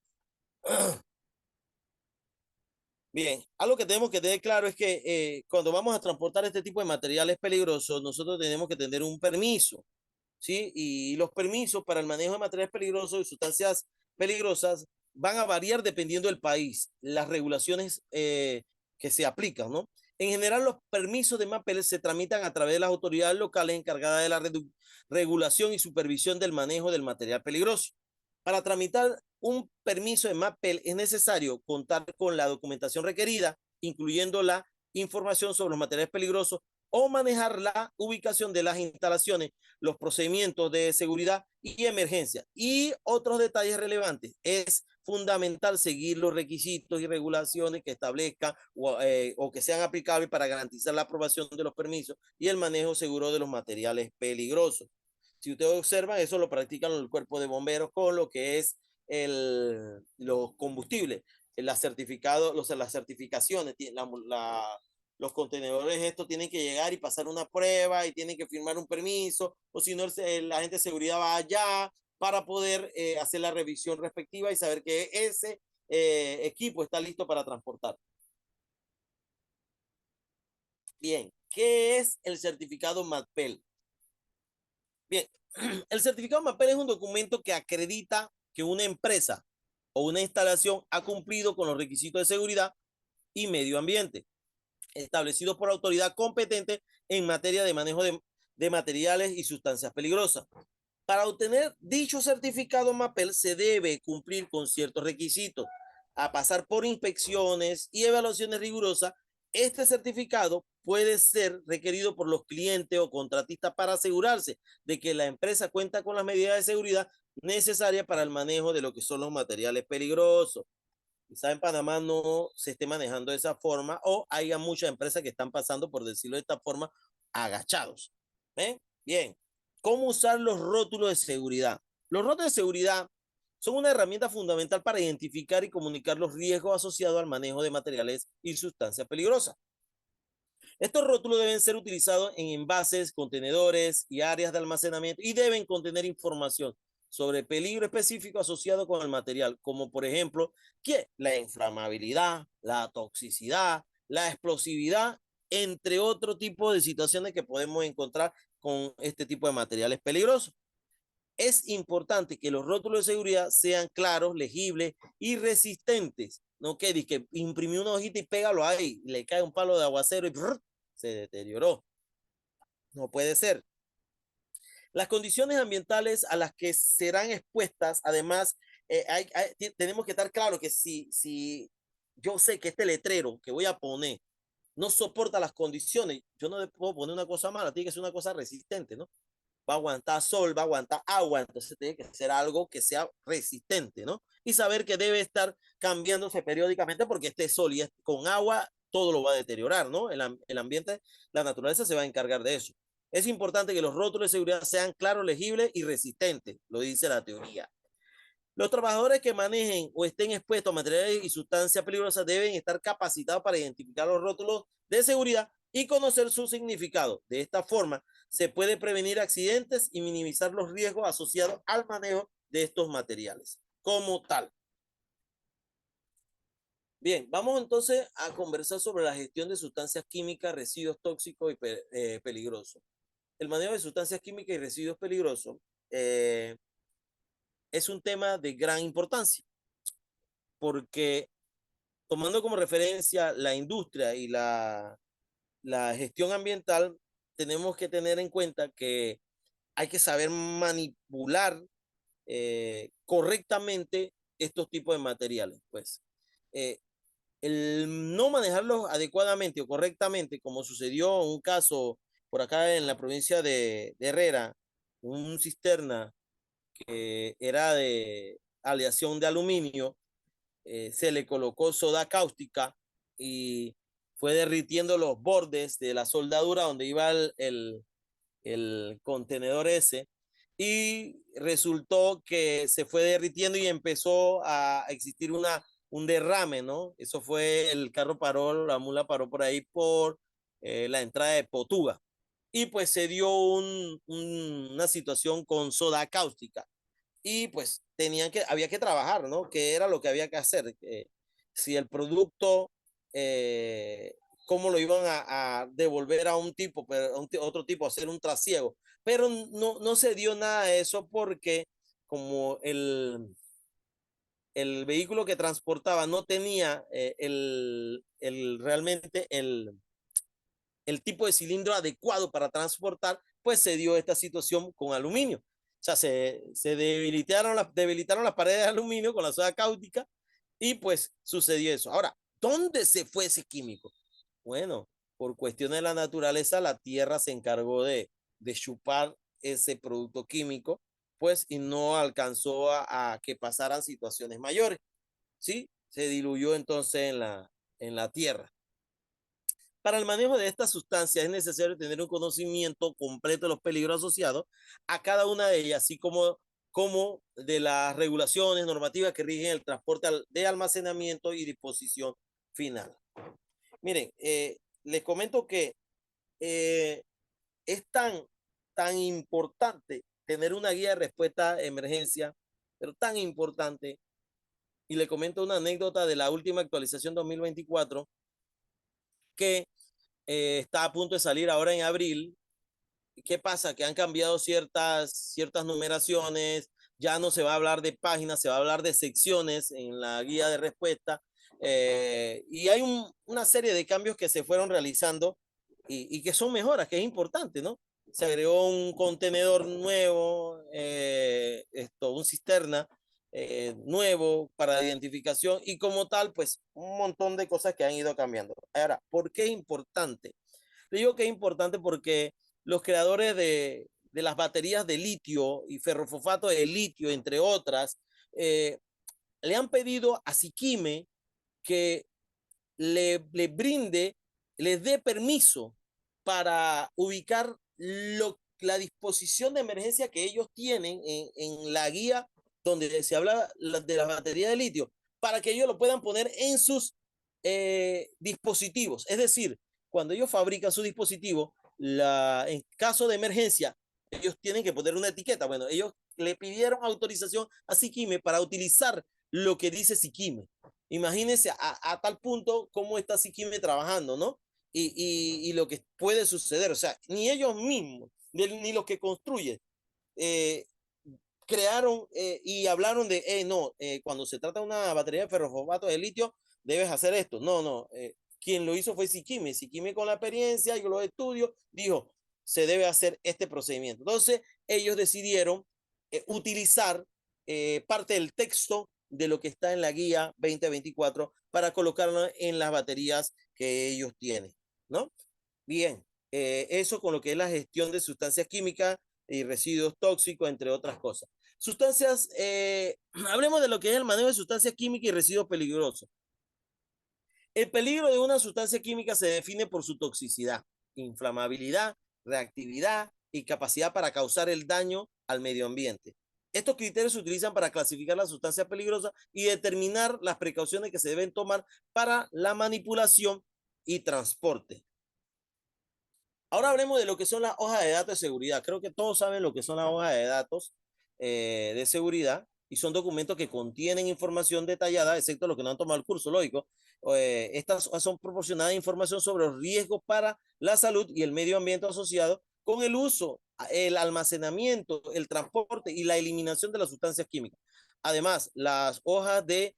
Bien, algo que tenemos que tener claro es que cuando vamos a transportar este tipo de materiales peligrosos, nosotros tenemos que tener un permiso, ¿sí? Y los permisos para el manejo de materiales peligrosos y sustancias peligrosas van a variar dependiendo del país, las regulaciones que se aplican, ¿no? En general, los permisos de MAPEL se tramitan a través de las autoridades locales encargadas de la regulación y supervisión del manejo del material peligroso. Para tramitar un permiso de MAPEL es necesario contar con la documentación requerida, incluyendo la información sobre los materiales peligrosos o manejar la ubicación de las instalaciones, los procedimientos de seguridad y emergencia y otros detalles relevantes. Es fundamental seguir los requisitos y regulaciones que establezcan o que sean aplicables para garantizar la aprobación de los permisos y el manejo seguro de los materiales peligrosos. Si ustedes observan, eso lo practican el cuerpo de bomberos con lo que es los combustibles, las certificaciones, los contenedores estos tienen que llegar y pasar una prueba y tienen que firmar un permiso, o si no, la gente de seguridad va allá para poder hacer la revisión respectiva y saber que ese equipo está listo para transportar. Bien, ¿qué es el certificado MAPEL? Bien, el certificado MAPEL es un documento que acredita que una empresa o una instalación ha cumplido con los requisitos de seguridad y medio ambiente establecidos por la autoridad competente en materia de manejo de materiales y sustancias peligrosas. Para obtener dicho certificado MAPEL se debe cumplir con ciertos requisitos, a pasar por inspecciones y evaluaciones rigurosas. Este certificado puede ser requerido por los clientes o contratistas para asegurarse de que la empresa cuenta con las medidas de seguridad necesarias para el manejo de lo que son los materiales peligrosos. Quizá en Panamá no se esté manejando de esa forma o haya muchas empresas que están pasando, por decirlo de esta forma, agachados. ¿Ven? Bien. ¿Cómo usar los rótulos de seguridad? Los rótulos de seguridad son una herramienta fundamental para identificar y comunicar los riesgos asociados al manejo de materiales y sustancias peligrosas. Estos rótulos deben ser utilizados en envases, contenedores y áreas de almacenamiento y deben contener información sobre peligro específico asociado con el material, como por ejemplo, que la inflamabilidad, la toxicidad, la explosividad, entre otro tipo de situaciones que podemos encontrar con este tipo de materiales peligrosos. Es importante que los rótulos de seguridad sean claros, legibles y resistentes. No que imprimí una hojita y pégalo ahí, le cae un palo de aguacero y se deterioró. No puede ser. Las condiciones ambientales a las que serán expuestas, además, tenemos que estar claros que si yo sé que este letrero que voy a poner no soporta las condiciones, yo no le puedo poner una cosa mala, tiene que ser una cosa resistente, ¿no? Va a aguantar sol, va a aguantar agua, entonces tiene que ser algo que sea resistente, ¿no? Y saber que debe estar cambiándose periódicamente porque este sol y con agua todo lo va a deteriorar, ¿no? El ambiente, la naturaleza se va a encargar de eso. Es importante que los rótulos de seguridad sean claros, legibles y resistentes, lo dice la teoría. Los trabajadores que manejen o estén expuestos a materiales y sustancias peligrosas deben estar capacitados para identificar los rótulos de seguridad y conocer su significado. De esta forma, se puede prevenir accidentes y minimizar los riesgos asociados al manejo de estos materiales como tal. Bien, vamos entonces a conversar sobre la gestión de sustancias químicas, residuos tóxicos y peligrosos. El manejo de sustancias químicas y residuos peligrosos es un tema de gran importancia porque tomando como referencia la industria y la gestión ambiental, tenemos que tener en cuenta que hay que saber manipular correctamente estos tipos de materiales. Pues el no manejarlos adecuadamente o correctamente, como sucedió en un caso por acá en la provincia de Herrera, un cisterna que era de aleación de aluminio, se le colocó soda cáustica y fue derritiendo los bordes de la soldadura donde iba el contenedor ese y resultó que se fue derritiendo y empezó a existir un derrame, ¿no? Eso fue, el carro paró, la mula paró por ahí por la entrada de Potuga y pues se dio una situación con soda cáustica y pues había que trabajar, ¿no? ¿Qué era lo que había que hacer? Si el producto, eh, cómo lo iban a devolver a un tipo, pero otro tipo, a hacer un trasiego. Pero no se dio nada de eso porque como el vehículo que transportaba no tenía realmente el tipo de cilindro adecuado para transportar, pues se dio esta situación con aluminio. O sea, se debilitaron las paredes de aluminio con la soda cáustica y pues sucedió eso. Ahora, ¿dónde se fue ese químico? Bueno, por cuestiones de la naturaleza, la tierra se encargó de chupar ese producto químico, pues, y no alcanzó a que pasaran situaciones mayores, ¿sí? Se diluyó entonces en la tierra. Para el manejo de esta sustancia es necesario tener un conocimiento completo de los peligros asociados a cada una de ellas, así como de las regulaciones normativas que rigen el transporte de almacenamiento y disposición final. Miren, les comento que eh, es tan importante tener una guía de respuesta a emergencia, pero tan importante, y le comento una anécdota de la última actualización 2024, que está a punto de salir ahora en abril. ¿Qué pasa? Que han cambiado ciertas numeraciones, ya no se va a hablar de páginas, se va a hablar de secciones en la guía de respuesta, y hay una serie de cambios que se fueron realizando y que son mejoras, que es importante, ¿no? Se agregó un contenedor nuevo, un cisterna nuevo para identificación y como tal, pues un montón de cosas que han ido cambiando. Ahora, ¿por qué es importante? Le digo que es importante porque los creadores de las baterías de litio y ferrofosfato de litio, entre otras, le han pedido a Siquime que le brinde, les dé permiso para ubicar la disposición de emergencia que ellos tienen en la guía donde se habla de las baterías de litio, para que ellos lo puedan poner en sus dispositivos. Es decir, cuando ellos fabrican su dispositivo, en caso de emergencia, ellos tienen que poner una etiqueta. Bueno, ellos le pidieron autorización a Siquime para utilizar lo que dice Siquime. Imagínense a tal punto cómo está Siquime trabajando, ¿no? Y lo que puede suceder. O sea, ni ellos mismos, ni los que construyen, eh, crearon y hablaron de, no, cuando se trata de una batería de ferrofosfato de litio, debes hacer esto. No, no. Quien lo hizo fue Siquime. Siquime con la experiencia y los estudios dijo, se debe hacer este procedimiento. Entonces, ellos decidieron utilizar parte del texto de lo que está en la guía 2024 para colocarlo en las baterías que ellos tienen, ¿no? Bien, eso con lo que es la gestión de sustancias químicas y residuos tóxicos, entre otras cosas. Sustancias, hablemos de lo que es el manejo de sustancias químicas y residuos peligrosos. El peligro de una sustancia química se define por su toxicidad, inflamabilidad, reactividad y capacidad para causar el daño al medio ambiente. Estos criterios se utilizan para clasificar las sustancias peligrosas y determinar las precauciones que se deben tomar para la manipulación y transporte. Ahora hablemos de lo que son las hojas de datos de seguridad. Creo que todos saben lo que son las hojas de datos de seguridad y son documentos que contienen información detallada, excepto los que no han tomado el curso, lógico. Estas son proporcionadas información sobre los riesgos para la salud y el medio ambiente asociado con el uso, el almacenamiento, el transporte y la eliminación de las sustancias químicas. Además, las hojas de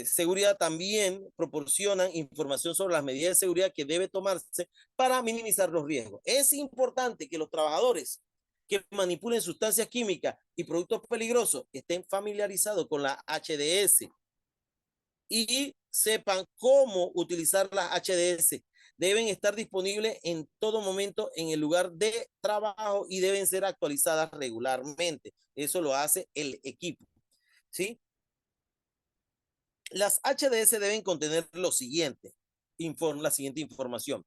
seguridad también proporcionan información sobre las medidas de seguridad que debe tomarse para minimizar los riesgos. Es importante que los trabajadores que manipulen sustancias químicas y productos peligrosos estén familiarizados con la HDS y sepan cómo utilizar las HDS. Deben estar disponibles en todo momento en el lugar de trabajo y deben ser actualizadas regularmente. Eso lo hace el equipo, ¿sí? Las HDS deben contener lo siguiente, la siguiente información: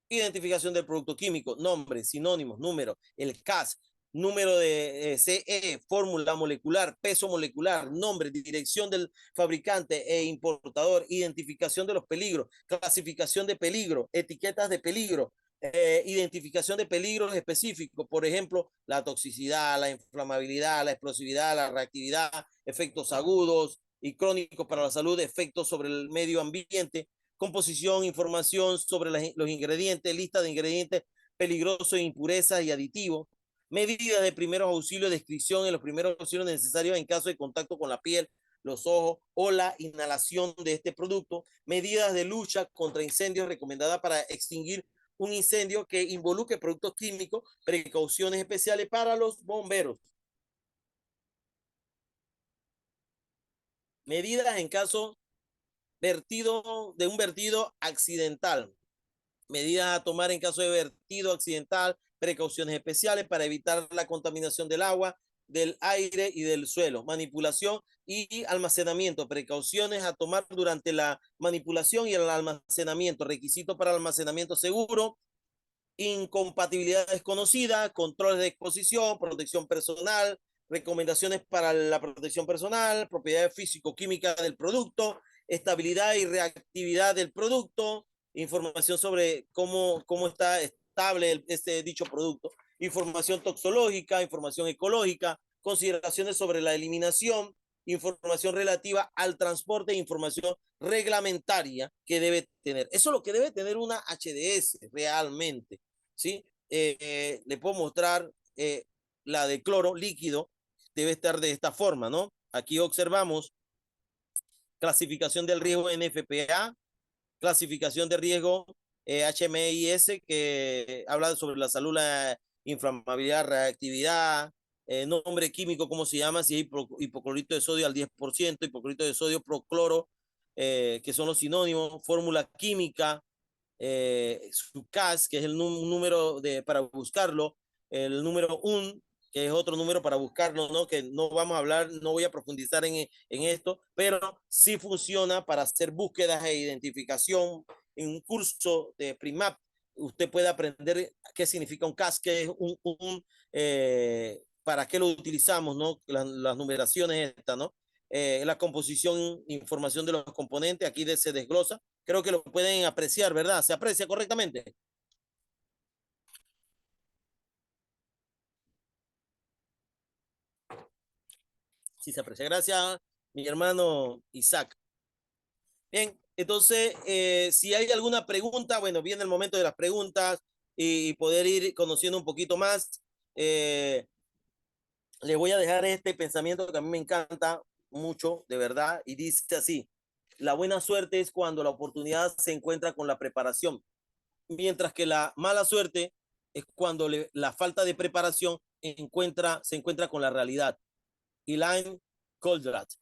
identificación del producto químico, nombre, sinónimos, número, el CAS, número de CE, fórmula molecular, peso molecular, nombre, dirección del fabricante e importador, identificación de los peligros, clasificación de peligro, etiquetas de peligro, identificación de peligros específicos, por ejemplo, la toxicidad, la inflamabilidad, la explosividad, la reactividad, efectos agudos y crónicos para la salud, efectos sobre el medio ambiente, composición, información sobre los ingredientes, lista de ingredientes peligrosos, impurezas y aditivos, medidas de primeros auxilios, descripción de los primeros auxilios necesarios en caso de contacto con la piel, los ojos o la inhalación de este producto. Medidas de lucha contra incendios recomendadas para extinguir un incendio que involucre productos químicos, precauciones especiales para los bomberos. Medidas en caso de un vertido accidental. Medidas a tomar en caso de vertido accidental, precauciones especiales para evitar la contaminación del agua, del aire y del suelo. Manipulación y almacenamiento. Precauciones a tomar durante la manipulación y el almacenamiento. Requisitos para almacenamiento seguro. Incompatibilidad desconocida. Controles de exposición. Protección personal. Recomendaciones para la protección personal. Propiedades físico-químicas del producto. Estabilidad y reactividad del producto. Información sobre cómo está estable este dicho producto, información toxológica, información ecológica, consideraciones sobre la eliminación, información relativa al transporte, información reglamentaria que debe tener. Eso es lo que debe tener una HDS realmente, ¿sí? Le puedo mostrar la de cloro líquido, debe estar de esta forma, ¿no? Aquí observamos clasificación del riesgo NFPA, clasificación de riesgo HMIS, que habla sobre la salud, la inflamabilidad, reactividad, nombre químico, cómo se llama, si es hipoclorito de sodio al 10%, hipoclorito de sodio procloro, que son los sinónimos, fórmula química, su CAS, que es el número para buscarlo, el número 1, que es otro número para buscarlo, ¿no? Que no vamos a hablar, no voy a profundizar en esto, pero sí funciona para hacer búsquedas e identificación. En un curso de PRIMAP, usted puede aprender qué significa un CAS, que es para qué lo utilizamos, ¿no? Las numeraciones estas, ¿no? La composición, información de los componentes, aquí se desglosa. Creo que lo pueden apreciar, ¿verdad? ¿Se aprecia correctamente? Sí, se aprecia. Gracias, mi hermano Isaac. Bien, entonces, si hay alguna pregunta, bueno, viene el momento de las preguntas y poder ir conociendo un poquito más. Les voy a dejar este pensamiento que a mí me encanta mucho, de verdad, y dice así: la buena suerte es cuando la oportunidad se encuentra con la preparación, mientras que la mala suerte es cuando la falta de preparación se encuentra con la realidad. Elaine Goldratt.